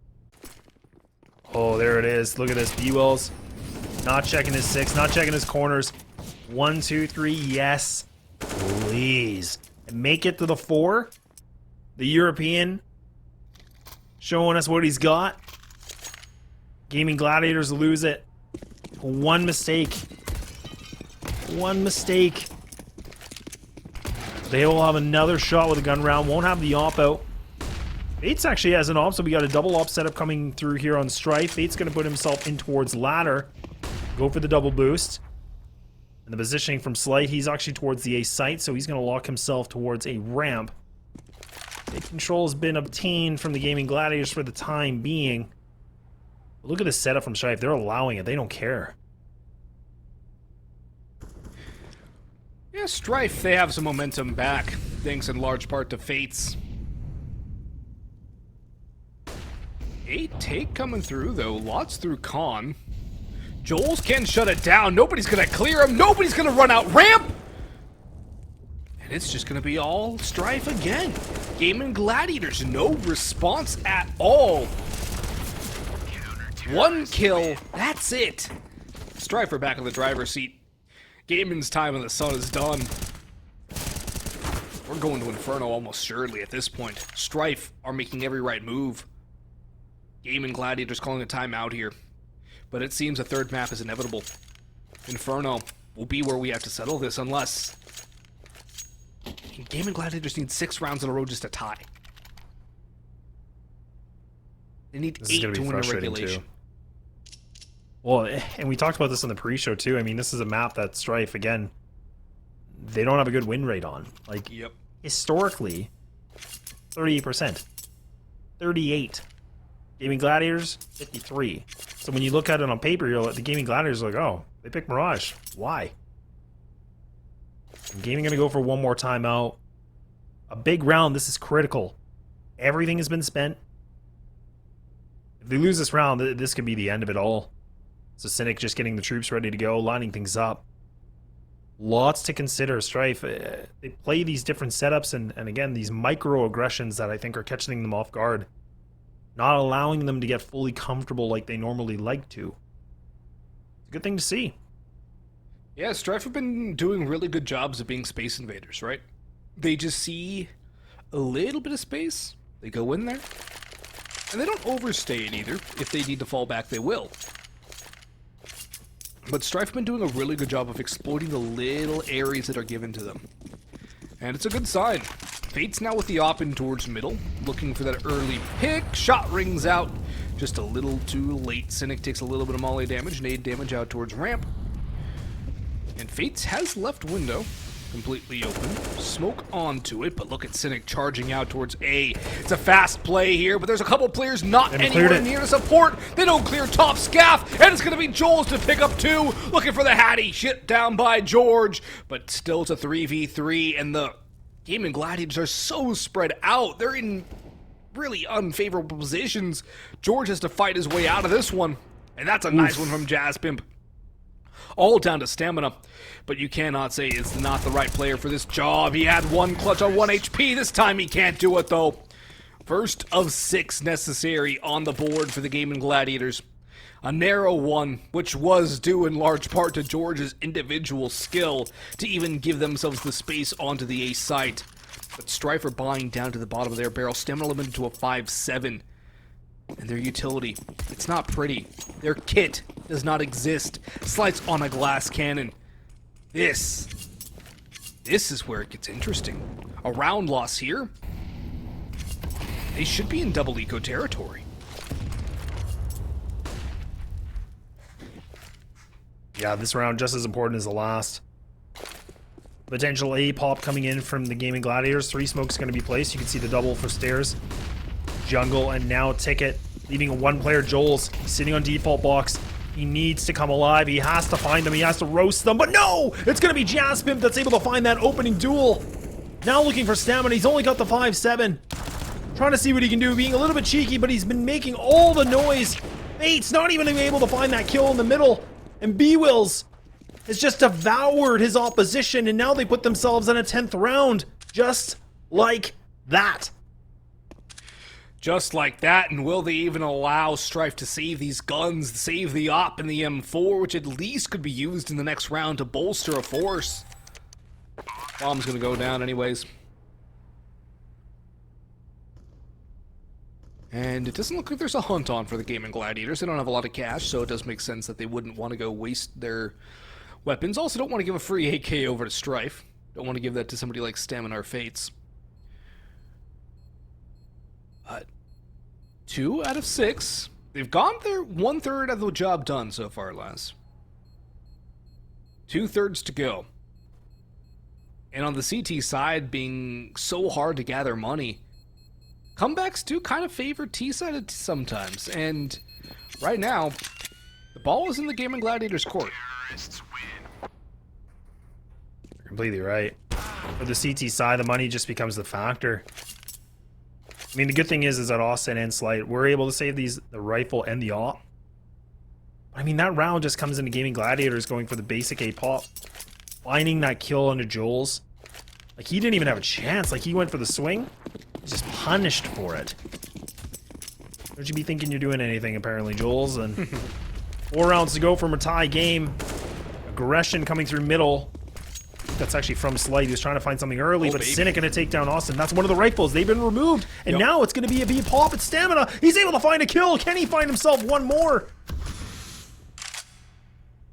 Oh, there it is. Look at this. B-Wells not checking his 6, not checking his corners. 1, 2, 3, yes, please. And make it to the 4. The European showing us what he's got. Gaimin Gladiators lose it. One mistake. One mistake. They will have another shot with a gun round. Won't have the op out. Fates actually has an op, so we got a double op setup coming through here on Strife. Fates going to put himself in towards ladder. Go for the double boost. And the positioning from Slight, he's actually towards the A site, so he's going to lock himself towards a ramp. Big control has been obtained from the Gaimin Gladiators for the time being. Look at the setup from Strife. They're allowing it. They don't care. Yeah, Strife, they have some momentum back, thanks in large part to Fates. A take coming through, though. Lots through Con. Joel's can shut it down. Nobody's going to clear him. Nobody's going to run out ramp. it's just going to be all Strife again. Gaimin Gladiators, no response at all. One kill, that's it. Strife are back in the driver's seat. Gaimin's time in the sun is done. We're going to Inferno almost surely at this point. Strife are making every right move. Gaimin Gladiators calling a timeout here. But it seems a third map is inevitable. Inferno will be where we have to settle this unless... Gaimin Gladiators need 6 rounds in a row just to tie. They need 8 to win a regulation. Too. Well, and we talked about this in the pre-show too. I mean, this is a map that Strife, again, they don't have a good win rate on. Like, historically, 38%. 38. Gaimin Gladiators, 53. So when you look at it on paper, you're like, the Gaimin Gladiators are like, oh, they picked Mirage. Why? Gaimin gonna go for one more timeout. A big round, this is critical. Everything has been spent. If they lose this round, this could be the end of it all. So Cynic just getting the troops ready to go, lining things up. Lots to consider. Strife, they play these different setups and again, these microaggressions that I think are catching them off guard. Not allowing them to get fully comfortable like they normally like to. It's a good thing to see. Yeah, Strife have been doing really good jobs of being space invaders, right? They just see a little bit of space, they go in there, and they don't overstay it either. If they need to fall back, they will. But Strife have been doing a really good job of exploiting the little areas that are given to them. And it's a good sign. Fate's now with the op in towards middle, looking for that early pick. Shot rings out, just a little too late. Cynic takes a little bit of molly damage, nade damage out towards ramp. And Fates has left window completely open. Smoke onto it, but look at Cynic charging out towards A. It's a fast play here, but there's a couple players not anywhere near to support. They don't clear top scaff, and it's going to be Joel's to pick up 2. Looking for the Hattie. Shit down by George, but still it's a 3v3, and the Gaimin Gladiators are so spread out. They're in really unfavorable positions. George has to fight his way out of this one, and that's a nice one from Jazz Pimp. All down to stamina, but you cannot say it's not the right player for this job. He had one clutch on 1 HP. This time he can't do it, though. First of 6 necessary on the board for the Gaimin Gladiators. A narrow one, which was due in large part to George's individual skill to even give themselves the space onto the A site. But Strife are buying down to the bottom of their barrel, stamina limited to a 5-7. And their utility, it's not pretty. Their kit does not exist. Slides on a glass cannon. This is where it gets interesting. A round loss here. They should be in double eco territory. Yeah, this round just as important as the last. Potential A pop coming in from the Gaimin Gladiators. 3 smokes going to be placed. You can see the double for stairs. Jungle and now Ticket, leaving a 1-player Joel's sitting on default box. He needs to come alive. He has to find them. He has to roast them. But no! It's going to be Jazz Pimp that's able to find that opening duel. Now looking for stamina. He's only got the 5-7. Trying to see what he can do. Being a little bit cheeky, but he's been making all the noise. Fate's not even able to find that kill in the middle. And B-Wills has just devoured his opposition. And now they put themselves in a 10th round. Just like that. Just like that, and will they even allow Strife to save these guns, save the op and the M4, which at least could be used in the next round to bolster a force? Bomb's gonna go down anyways. And it doesn't look like there's a hunt on for the Gaimin Gladiators. They don't have a lot of cash, so it does make sense that they wouldn't want to go waste their weapons. Also, don't want to give a free AK over to Strife. Don't want to give that to somebody like Stamina or Fates. 2 out of 6. They've gone their 1/3 of the job done so far, lads. 2/3 to go. And on the CT side, being so hard to gather money, comebacks do kind of favor T-side sometimes. And right now, the ball is in the Gaimin Gladiators' court. You're completely right. For the CT side, the money just becomes the factor. I mean, the good thing is that Austin and Slight were able to save the rifle and the AWP. I mean, that round just comes into Gaimin Gladiators going for the basic A pop. Finding that kill onto Joel's. Like, he didn't even have a chance. Like, he went for the swing. He's just punished for it. Don't you be thinking you're doing anything, apparently, Jules. And 4 rounds to go from a tie game. Aggression coming through middle. That's actually from Slight. He was trying to find something early, but Cynic going to take down Austin. That's one of the rifles. They've been removed. And now it's going to be a B pop at Stamina. He's able to find a kill. Can he find himself one more?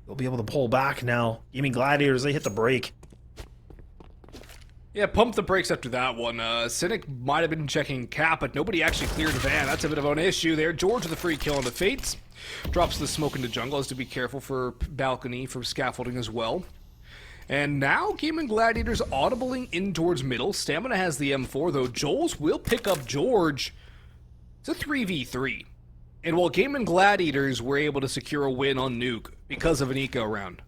They'll be able to pull back now. Gaimin Gladiators, they hit the brake. Yeah, pump the brakes after that one. Cynic might have been checking cap, but nobody actually cleared the van. That's a bit of an issue there. George with a free kill on the Fates. Drops the smoke into jungle. Has to be careful for balcony, for scaffolding as well. And now Gaimin Gladiators audibling in towards middle. Stamina has the M4, though. Joel's will pick up George. It's a 3v3. And while Gaimin Gladiators were able to secure a win on Nuke because of an eco round,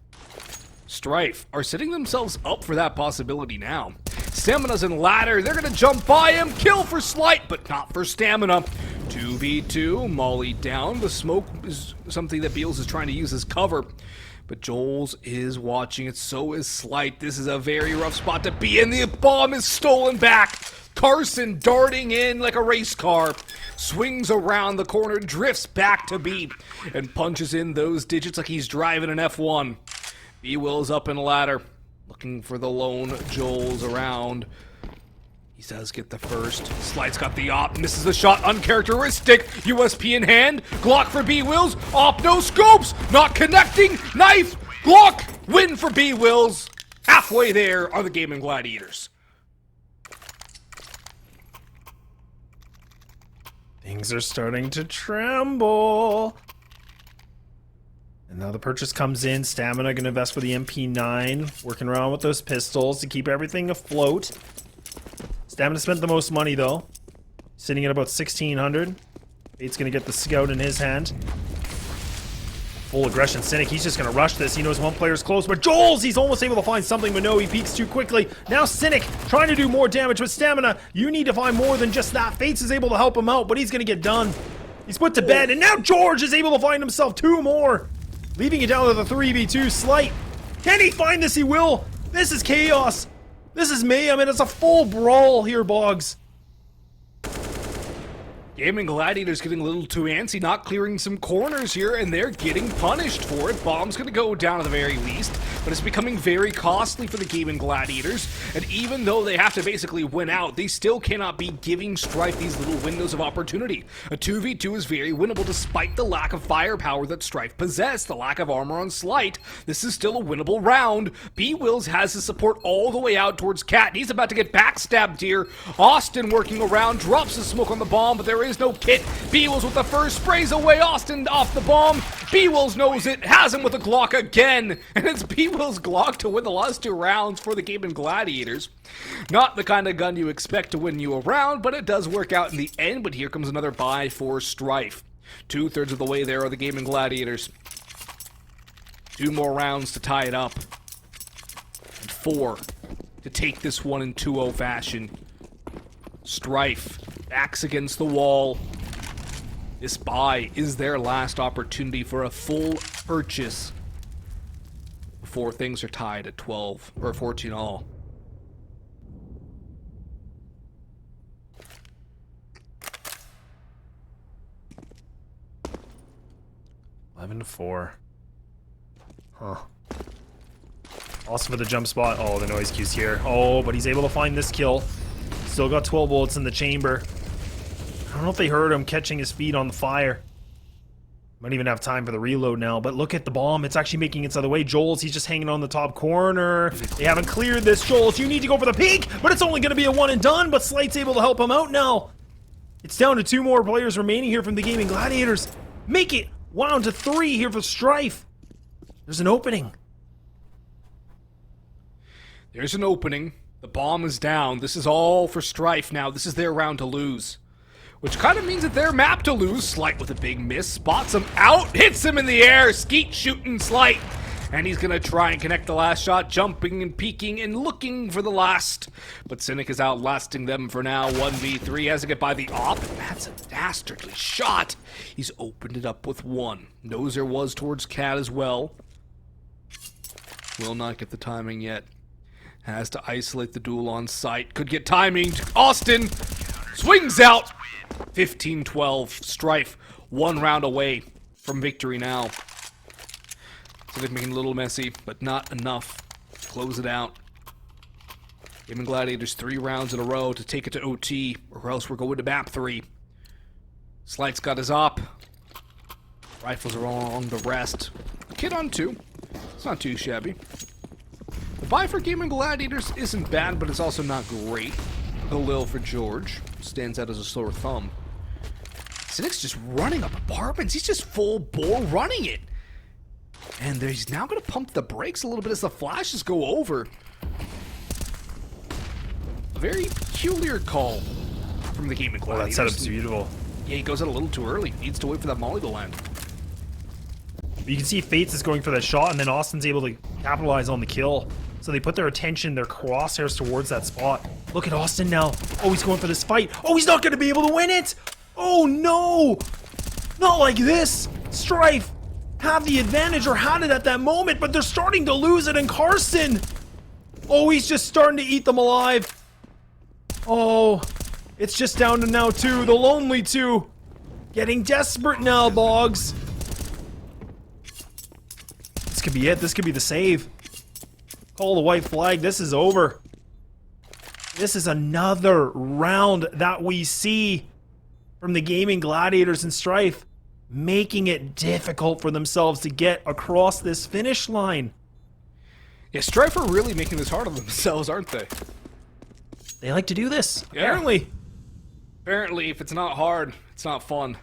Strife are setting themselves up for that possibility now. Stamina's in ladder. They're going to jump by him. Kill for Slight, but not for Stamina. 2v2. Molly down. The smoke is something that Beals is trying to use as cover. But Joel's is watching it. So is Slight. This is a very rough spot to be in. The bomb is stolen back. Carson darting in like a race car. Swings around the corner. Drifts back to B. And punches in those digits like he's driving an F1. B-Will's up in ladder. Looking for the lone. Joel's around. He does get the first. Slight's got the op. Misses the shot. Uncharacteristic. USP in hand. Glock for B-Wills. Op, no scopes. Not connecting. Knife. Glock. Win for B-Wills. Halfway there are the Gaimin Gladiators. Things are starting to tremble. And now the purchase comes in. Stamina going to invest for the MP9. Working around with those pistols to keep everything afloat. Stamina spent the most money, though. Sitting at about 1,600. Fate's going to get the scout in his hand. Full aggression. Cynic, he's just going to rush this. He knows one player's close, but Joel's, he's almost able to find something, but no, he peeks too quickly. Now Cynic trying to do more damage with Stamina. You need to find more than just that. Fates is able to help him out, but he's going to get done. He's put to bed, and now George is able to find himself 2 more. Leaving it down to the 3v2. Slight. Can he find this? He will. This is chaos. This is mayhem, and it's a full brawl here, Boggs. Gaimin Gladiators getting a little too antsy, not clearing some corners here, and they're getting punished for it. Bomb's gonna go down at the very least, but it's becoming very costly for the Gaimin Gladiators, and even though they have to basically win out, they still cannot be giving Strife these little windows of opportunity. A 2v2 is very winnable despite the lack of firepower that Strife possessed, the lack of armor on Slight. This is still a winnable round. B-Wills has his support all the way out towards Cat. He's about to get backstabbed here. Austin working around, drops the smoke on the bomb, but there is no kit. B-Wills with the first, sprays away Austin off the bomb. B-Wills knows it, has him with a Glock again, and it's B-Wills Glock to win the last 2 rounds for the Gaimin Gladiators. Not the kind of gun you expect to win you a round, but it does work out in the end. But here comes another buy for Strife. 2/3 of the way there are the Gaimin Gladiators. 2 more rounds to tie it up. And 4 to take this one in 2-0 fashion. Strife, backs against the wall. This buy is their last opportunity for a full purchase before things are tied at 12 or 14 all. $11-4. Huh. Also for the jump spot. Oh, the noise cue's here. Oh, but he's able to find this kill. Still got 12 bullets in the chamber. I don't know if they heard him catching his feet on the fire. Might even have time for the reload now, but look at the bomb. It's actually making its other way. Joel's, he's just hanging on the top corner. They haven't cleared this. Joel's, you need to go for the peek, but it's only going to be a 1 and done, but Slight's able to help him out now. It's down to 2 more players remaining here from the Gaimin Gladiators. Make it 1-3 here for Strife. There's an opening. There's an opening. The bomb is down. This is all for Strife now. This is their round to lose. Which kind of means that they're mapped to lose. Slight with a big miss. Spots him out. Hits him in the air. Skeet shooting Slight. And he's going to try and connect the last shot. Jumping and peeking and looking for the last. But Cynic is outlasting them for now. 1v3. Has to get by the op. And that's a dastardly shot. He's opened it up with 1. Knows there was towards Cat as well. Will not get the timing yet. Has to isolate the duel on site. Could get timing. Austin swings out. 15-12. Strife 1 round away from victory now. So they're making it a little messy, but not enough to close it out. Gaimin Gladiators 3 rounds in a row to take it to OT, or else we're going to map 3. Slight's got his op. Rifles are along the rest. A kid on 2. It's not too shabby. The buy for Gaimin Gladiators isn't bad, but it's also not great. The Lil for George stands out as a sore thumb. Cynic's just running up apartments. He's just full bore running it. And he's now going to pump the brakes a little bit as the flashes go over. A very peculiar call from the Gaimin Gladiators. Oh, that setup's beautiful. Yeah, he goes out a little too early. Needs to wait for that molly to land. You can see Fates is going for that shot, and then Austin's able to capitalize on the kill. So they put their attention, their crosshairs towards that spot. Look at Austin now. Oh, he's going for this fight. Oh, he's not going to be able to win it. Oh, no. Not like this. Strife have the advantage, or had it at that moment, but they're starting to lose it, and Carson. Oh, he's just starting to eat them alive. Oh, it's just down to now 2. The lonely 2. Getting desperate now, Boggs. This could be it. This could be the save. Call the white flag. This is over. This is another round that we see from the Gaimin Gladiators and Strife, making it difficult for themselves to get across this finish line. Yeah, Strife are really making this hard on themselves, aren't they? They like to do this, Yeah. apparently. Apparently, if it's not hard, it's not fun.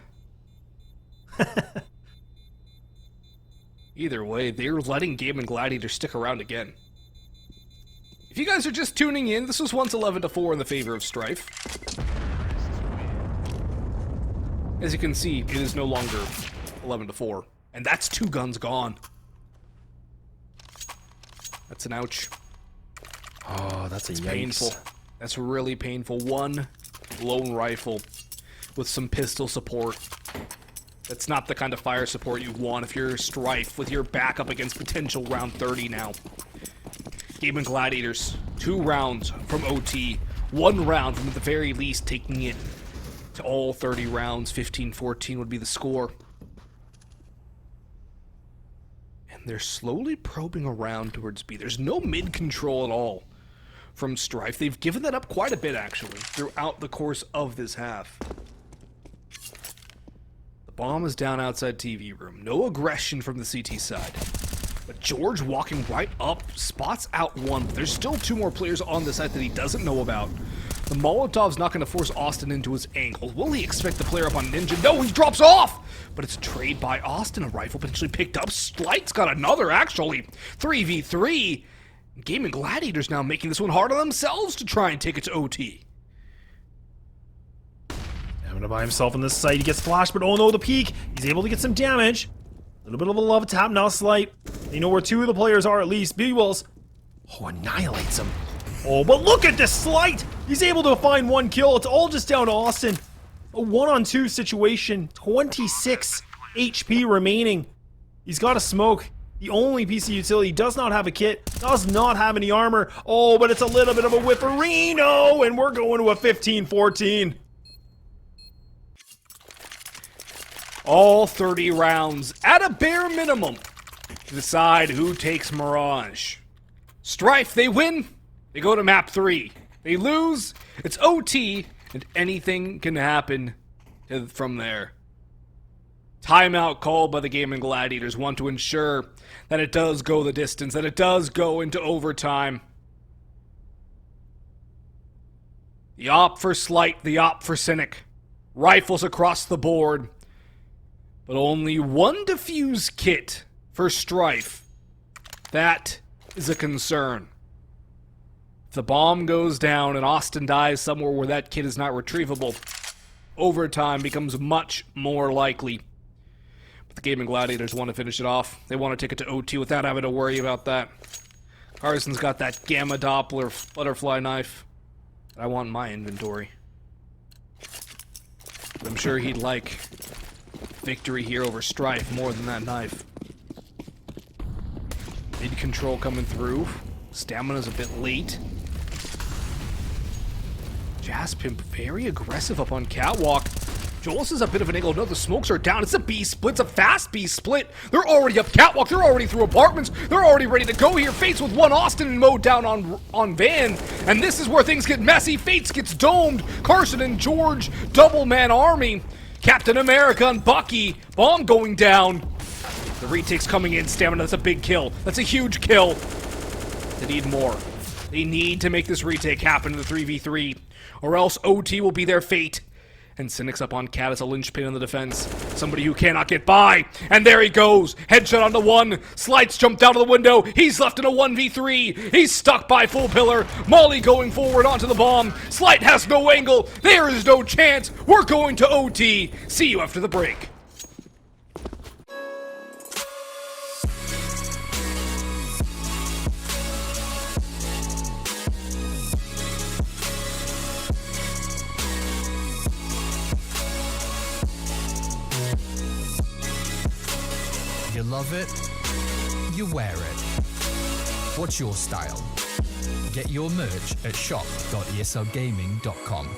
Either way, they're letting Gaimin Gladiators stick around again. If you guys are just tuning in, this was once 11-4 in the favor of Strife. As you can see, it is no longer 11-4. And that's 2 guns gone. That's an ouch. Oh, that's a yikes. Painful. That's really painful. 1 lone rifle with some pistol support. That's not the kind of fire support you want if you're Strife with your backup against potential round 30 now. Gaimin Gladiators, 2 rounds from OT. 1 round from at the very least taking it to all 30 rounds. 15-14 would be the score. And they're slowly probing around towards B. There's no mid control at all from Strife. They've given that up quite a bit, actually, throughout the course of this half. The bomb is down outside TV room. No aggression from the CT side. But George walking right up, spots out 1. But there's still 2 more players on the side that he doesn't know about. The Molotov's not going to force Austin into his angle. Will he expect the player up on Ninja? No, he drops off! But it's a trade by Austin. A rifle potentially picked up. Slight's got another, actually. 3v3. Gaimin Gladiators now making this one hard on themselves to try and take it to OT. Having to buy himself on this site. He gets flashed, but oh no, the peek. He's able to get some damage. A little bit of a love tap now, Slight. They know where 2 of the players are at least. B-Wills. Oh, annihilates him. Oh, but look at this Slight! He's able to find 1 kill. It's all just down to Austin. A 1-on-2 situation. 26 HP remaining. He's got a smoke. The only PC utility does not have a kit, does not have any armor. Oh, but it's a little bit of a whifferino, and we're going to a 15-14. All 30 rounds at a bare minimum to decide who takes Mirage. Strife, they win. They go to map 3. They lose. It's OT, and anything can happen from there. Timeout called by the Gaimin Gladiators want to ensure that it does go the distance, that it does go into overtime. The op for Slight, the op for Cynic. Rifles across the board. But only 1 defuse kit for Strife. That is a concern. If the bomb goes down and Austin dies somewhere where that kit is not retrievable, overtime becomes much more likely. But the Gaimin Gladiators want to finish it off. They want to take it to OT without having to worry about that. Carson's got that Gamma Doppler butterfly knife that I want in my inventory. But I'm sure he'd like victory here over Strife more than that knife. Mid control coming through. Stamina's a bit late. Jaspimp very aggressive up on Catwalk. Jolas is a bit of an angle. No, the smokes are down. It's a B split. It's a fast B split. They're already up Catwalk. They're already through apartments. They're already ready to go here. Fates with one Austin and mode down on Van. And this is where things get messy. Fates gets domed. Carson and George, double man army. Captain America and Bucky. Bomb going down. The retake's coming in. Stamina, that's a big kill. That's a huge kill. They need more. They need to make this retake happen in the 3v3. Or else OT will be their fate. And Cynic's up on Cat as a linchpin in the defense. Somebody who cannot get by. And there he goes. Headshot on the one. Slights jumped out of the window. He's left in a 1v3. He's stuck by full pillar. Molly going forward onto the bomb. Slight has no angle. There is no chance. We're going to OT. See you after the break. You love it, you wear it. What's your style? Get your merch at shop.eslgaming.com.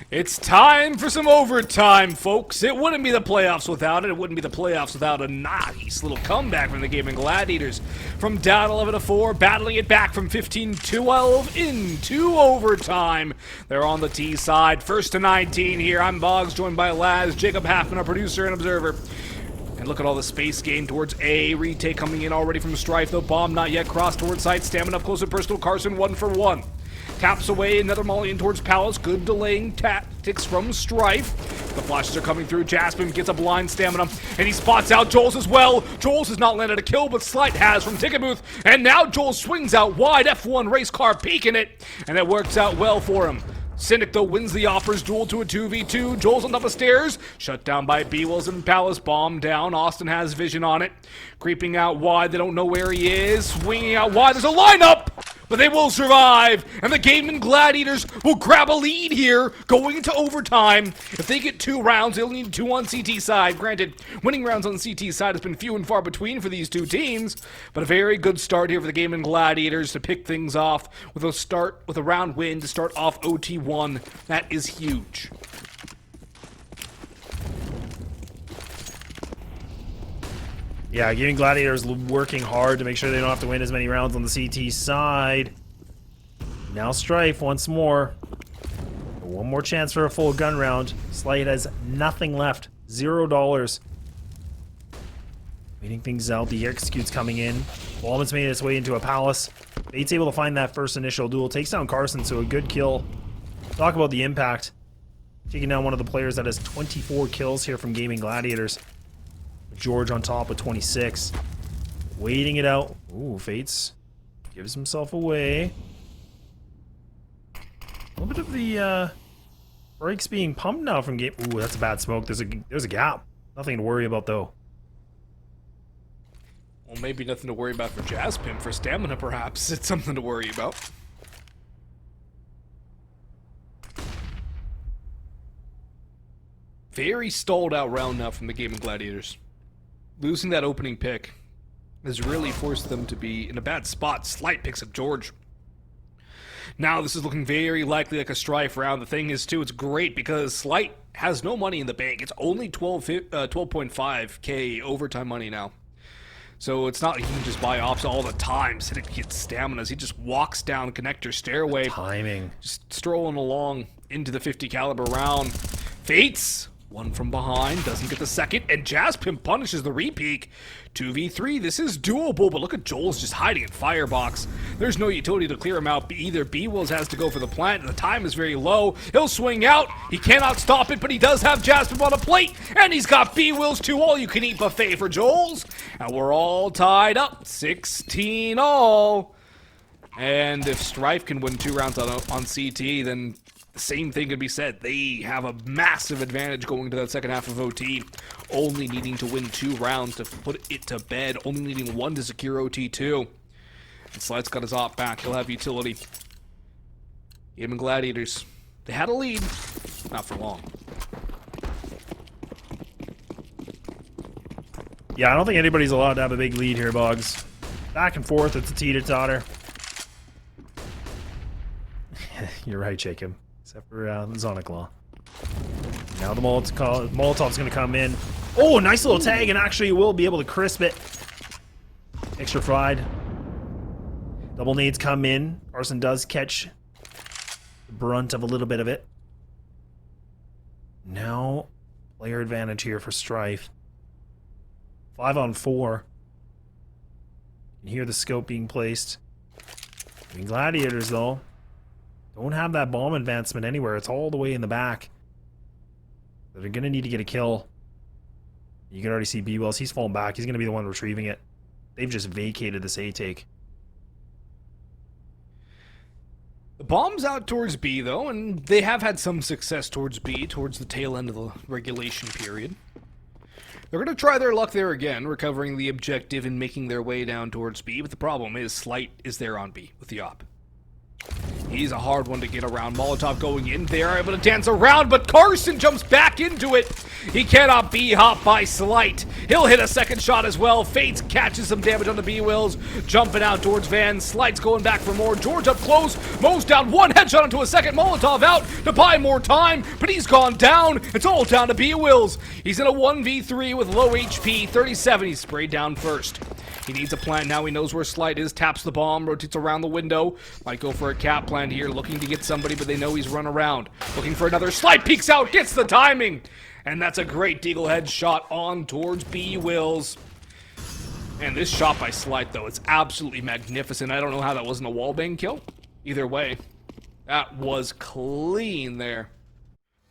It's time for some overtime, folks. It wouldn't be the playoffs without it. It wouldn't be the playoffs without a nice little comeback from the Gaimin Gladiators. From down 11-4, battling it back from 15-12 into overtime. They're on the T side. 1st to 19 here. I'm Boggs, joined by Laz, Jacob Halfman, our producer and observer. And look at all the space gained towards A. Retake coming in already from Strife, though bomb not yet crossed towards site. Stamina up close and personal. Carson 1 for 1. Taps away, another molly in towards Palace. Good delaying tactics from Strife. The flashes are coming through. Jaspin gets a blind stamina, and he spots out Joel's as well. Joel's has not landed a kill, but Slight has from Ticket Booth. And now Joel swings out wide. F1 race car peeking it, and it works out well for him. Cynic, though, wins the offers duel to a 2v2. Joel's on top of stairs. Shut down by B-Wills and Palace. Bomb down. Austin has vision on it. Creeping out wide. They don't know where he is. Swinging out wide. There's a lineup! But they will survive, and the Gaimin Gladiators will grab a lead here, going into overtime. If they get 2 rounds, they'll need 2 on CT side. Granted, winning rounds on CT side has been few and far between for these two teams, but a very good start here for the Gaimin Gladiators to pick things off with a round win to start off OT1. That is huge. Yeah, Gaimin Gladiators working hard to make sure they don't have to win as many rounds on the CT side. Now Strife once more. One more chance for a full gun round. Slight has nothing left. $0. Waiting things out. The execute's coming in. Ballman's made its way into a palace. Bates able to find that first initial duel. Takes down Carson, so a good kill. Talk about the impact. Taking down one of the players that has 24 kills here from Gaimin Gladiators. George on top with 26. Waiting it out. Ooh, Fates gives himself away. A little bit of the brakes being pumped now from game. Ooh, that's a bad smoke. There's a gap. Nothing to worry about though. Well, maybe nothing to worry about for Jazzpim. For stamina, perhaps it's something to worry about. Very stalled out round now from the Gaimin Gladiators. Losing that opening pick has really forced them to be in a bad spot. Slight picks up George. Now this is looking very likely like a Strife round. The thing is, too, it's great because Slight has no money in the bank. It's only 12.5k overtime money now. So it's not like he can just buy ops all the time. Cynic gets staminas. He just walks down connector stairway. The timing. Just strolling along into the 50 caliber round. Fates! One from behind, doesn't get the second, and Jazzpim punishes the repeak. 2v3, this is doable, but look at Joel's just hiding in Firebox. There's no utility to clear him out, either. B-Wills has to go for the plant, and the time is very low. He'll swing out, he cannot stop it, but he does have Jazzpim on a plate, and he's got B-Wills too, all-you-can-eat buffet for Joel's. And we're all tied up, 16 all. And if Strife can win 2 rounds on CT, then the same thing could be said. They have a massive advantage going into that second half of OT. Only needing to win 2 rounds to put it to bed. Only needing 1 to secure OT2. And Slight's got his op back. He'll have utility. Gaimin Gladiators. They had a lead. Not for long. Yeah, I don't think anybody's allowed to have a big lead here, Boggs. Back and forth, it's a teeter-totter. You're right, Jacob. Except for Zoniclaw. Now the Molotov's going to come in. Oh, nice little tag, and actually will be able to crisp it. Extra fried. Double nades come in. Carson does catch the brunt of a little bit of it. Now, player advantage here for Strife. 5 on 4. You can hear the scope being placed. I mean, Gladiators, though, don't have that bomb advancement anywhere. It's all the way in the back. They're going to need to get a kill. You can already see B-Wells. He's falling back. He's going to be the one retrieving it. They've just vacated this A-take. The bomb's out towards B, though, and they have had some success towards B, towards the tail end of the regulation period. They're going to try their luck there again, recovering the objective and making their way down towards B, but the problem is Slight is there on B with the op. He's a hard one to get around. Molotov going in there, able to dance around, but Carson jumps back into it. He cannot be hopped by Slight. He'll hit a second shot as well. Fates catches some damage on the B-Wills, jumping out towards Van. Slight's going back for more. George up close, mows down one headshot into a second. Molotov out to buy more time, but he's gone down. It's all down to B-Wills. He's in a 1v3 with low HP, 37. He's sprayed down first. He needs a plant now. He knows where Slight is. Taps the bomb, rotates around the window. Might go for a cap plant here, looking to get somebody, but they know he's run around. Looking for another. Slight peeks out, gets the timing. And that's a great Deagle head shot on towards B-Wills. And this shot by Slight, though, it's absolutely magnificent. I don't know how that wasn't a wallbang kill. Either way, that was clean there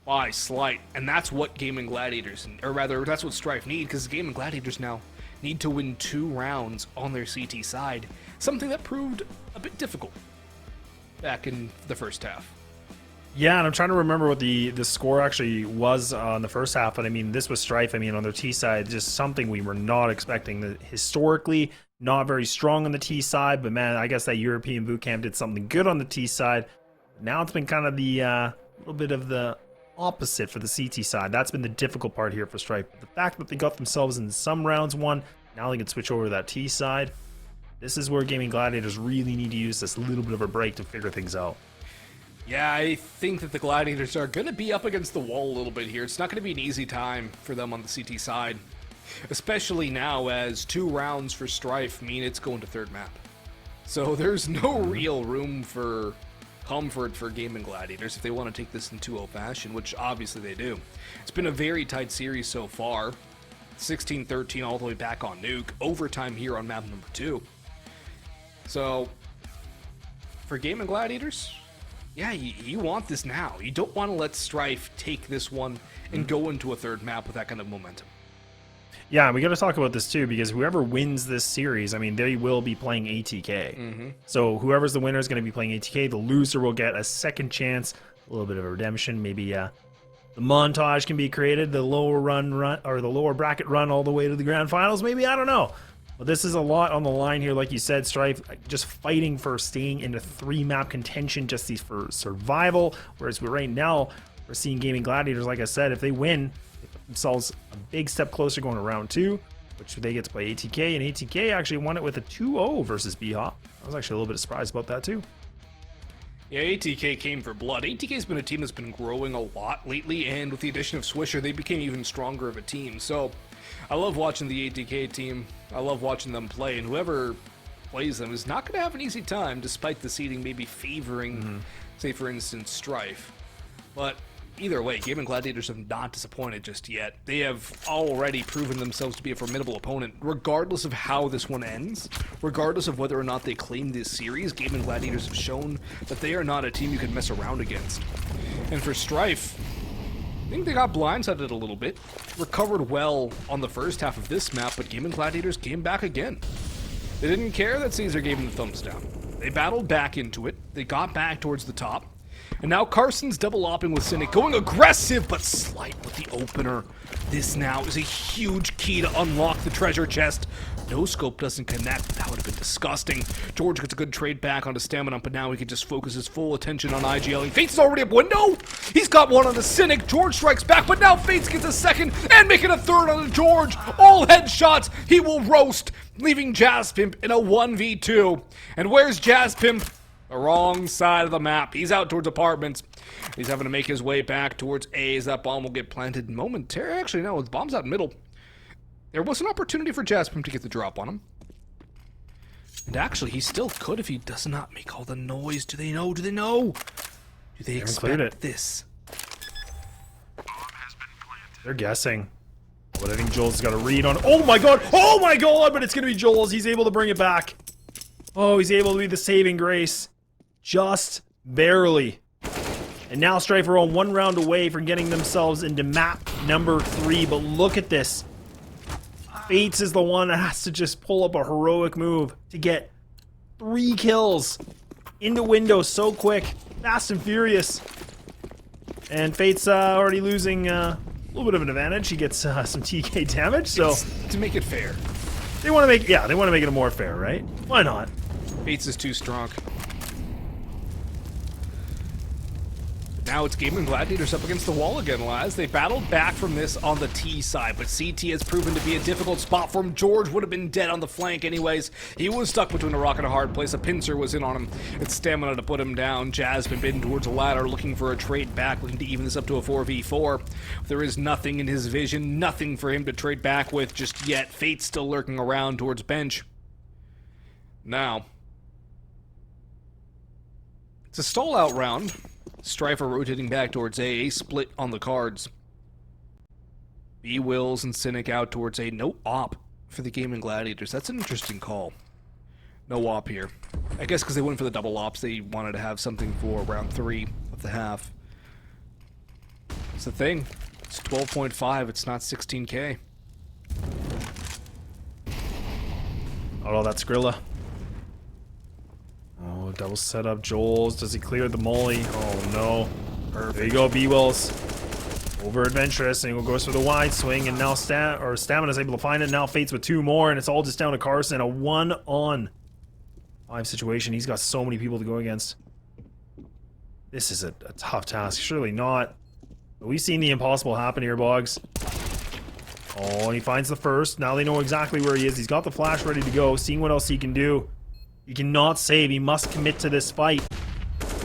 by Slight. And that's what Gaimin Gladiators, or rather, that's what Strife need, because Gaimin Gladiators now need to win 2 rounds on their CT side. Something that proved a bit difficult back in the first half. Yeah, and I'm trying to remember what the score actually was on the first half, but I mean, this was Strife. I mean, on their T side, just something we were not expecting. Historically, not very strong on the T side, but man, I guess that European boot camp did something good on the T side. Now it's been kind of the little bit of the opposite for the CT side. That's been the difficult part here for Strife. The fact that they got themselves in some rounds won, now they can switch over to that T side. This is where Gaming Gladiators really need to use this little bit of a break to figure things out. Yeah, I think that the Gladiators are going to be up against the wall a little bit here. It's not going to be an easy time for them on the CT side, especially now as 2 rounds for Strife mean it's going to third map. So there's no real room for comfort for Gaimin Gladiators if they want to take this in 2-0 fashion, which obviously they do. It's been a very tight series so far. 16-13 all the way back on Nuke. Overtime here on map number 2. So, for Gaimin Gladiators, yeah, you want this now. You don't want to let Strife take this one and go into a third map with that kind of momentum. Yeah, we got to talk about this too, because whoever wins this series, I mean, they will be playing ATK. So whoever's the winner is going to be playing ATK. The loser will get a second chance, a little bit of a redemption. Maybe the montage can be created, the lower run or the lower bracket run all the way to the grand finals. Maybe, I don't know. But this is a lot on the line here, like you said, Strife just fighting for staying into 3-map contention, just for survival. Whereas right now, we're seeing Gaming Gladiators, like I said, if they win, they put themselves a big step closer going to round 2, which they get to play ATK. And ATK actually won it with a 2-0 versus B-Hop. I was actually a little bit surprised about that too. Yeah, ATK came for blood. ATK's been a team that's been growing a lot lately, and with the addition of Swisher, they became even stronger of a team. So, I love watching the ATK team. I love watching them play, and whoever plays them is not going to have an easy time, despite the seeding maybe favoring, say, for instance, Strife. But either way, Gaimin Gladiators have not disappointed just yet. They have already proven themselves to be a formidable opponent, regardless of how this one ends, regardless of whether or not they claim this series. Gaimin Gladiators have shown that they are not a team you can mess around against. And for Strife, I think they got blindsided a little bit. Recovered well on the first half of this map, but Gaimin Gladiators came back again. They didn't care that Caesar gave them the thumbs down. They battled back into it. They got back towards the top. And now Carson's double-opping with Cynic, going aggressive, but slight with the opener. This now is a huge key to unlock the treasure chest. No scope doesn't connect. That would have been disgusting. George gets a good trade back onto Stamina, but now he can just focus his full attention on IGL. Fates is already up window. He's got one on the Cynic. George strikes back, but now Fates gets a second and making a third on the George. All headshots. He will roast, leaving Jazzpimp in a 1v2. And where's Jazzpimp? The wrong side of the map. He's out towards apartments. He's having to make his way back towards A as that bomb will get planted momentarily. Actually, no, the bomb's out in middle. There was an opportunity for Jaspim to get the drop on him. And actually, he still could if he does not make all the noise. Do they know? Do they know? Do they expect this? They're guessing. But I think Joel's got a read on. Oh my god! Oh my god! But it's going to be Joel's. He's able to bring it back. Oh, he's able to be the saving grace. Just barely. And now Strife are on 1 round away from getting themselves into map number 3. But look at this. Fates is the one that has to just pull up a heroic move to get 3 kills into window so quick. Fast and furious. And Fates already losing a little bit of an advantage. He gets some TK damage, so... It's to make it fair. They want to make, yeah, they want to make it more fair, right? Why not? Fates is too strong. Now it's Gaimin Gladiators up against the wall again, Laz. They battled back from this on the T side, but CT has proven to be a difficult spot for him. George would have been dead on the flank anyways. He was stuck between a rock and a hard place. A pincer was in on him. It's Stamina to put him down. Jazz been bitten towards a ladder, looking for a trade back, looking to even this up to a 4v4. There is nothing in his vision, nothing for him to trade back with just yet. Fate's still lurking around towards bench. Now, it's a stall-out round. Strife are rotating back towards A split on the cards. B Wills and Cynic out towards A. No op for the Gaimin Gladiators. That's an interesting call. No op here. I guess because they went for the double ops, they wanted to have something for round 3 of the half. It's the thing. It's 12.5. It's not 16K. Oh, that's Skrilla. Oh, double setup. Joel's. Does he clear the molly? Oh, no. There you go, B-Wills. Over adventurous, and he goes for the wide swing, and now Stamina's able to find it. Now Fates with 2 more, and it's all just down to Carson. A 1-on-5 situation. He's got so many people to go against. This is a tough task. Surely not. But we've seen the impossible happen here, Boggs. Oh, and he finds the first. Now they know exactly where he is. He's got the flash ready to go, seeing what else he can do. He cannot save. He must commit to this fight.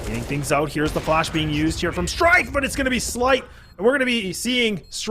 Getting things out. Here's the flash being used here from Strife, but it's going to be Slight. And we're going to be seeing Strife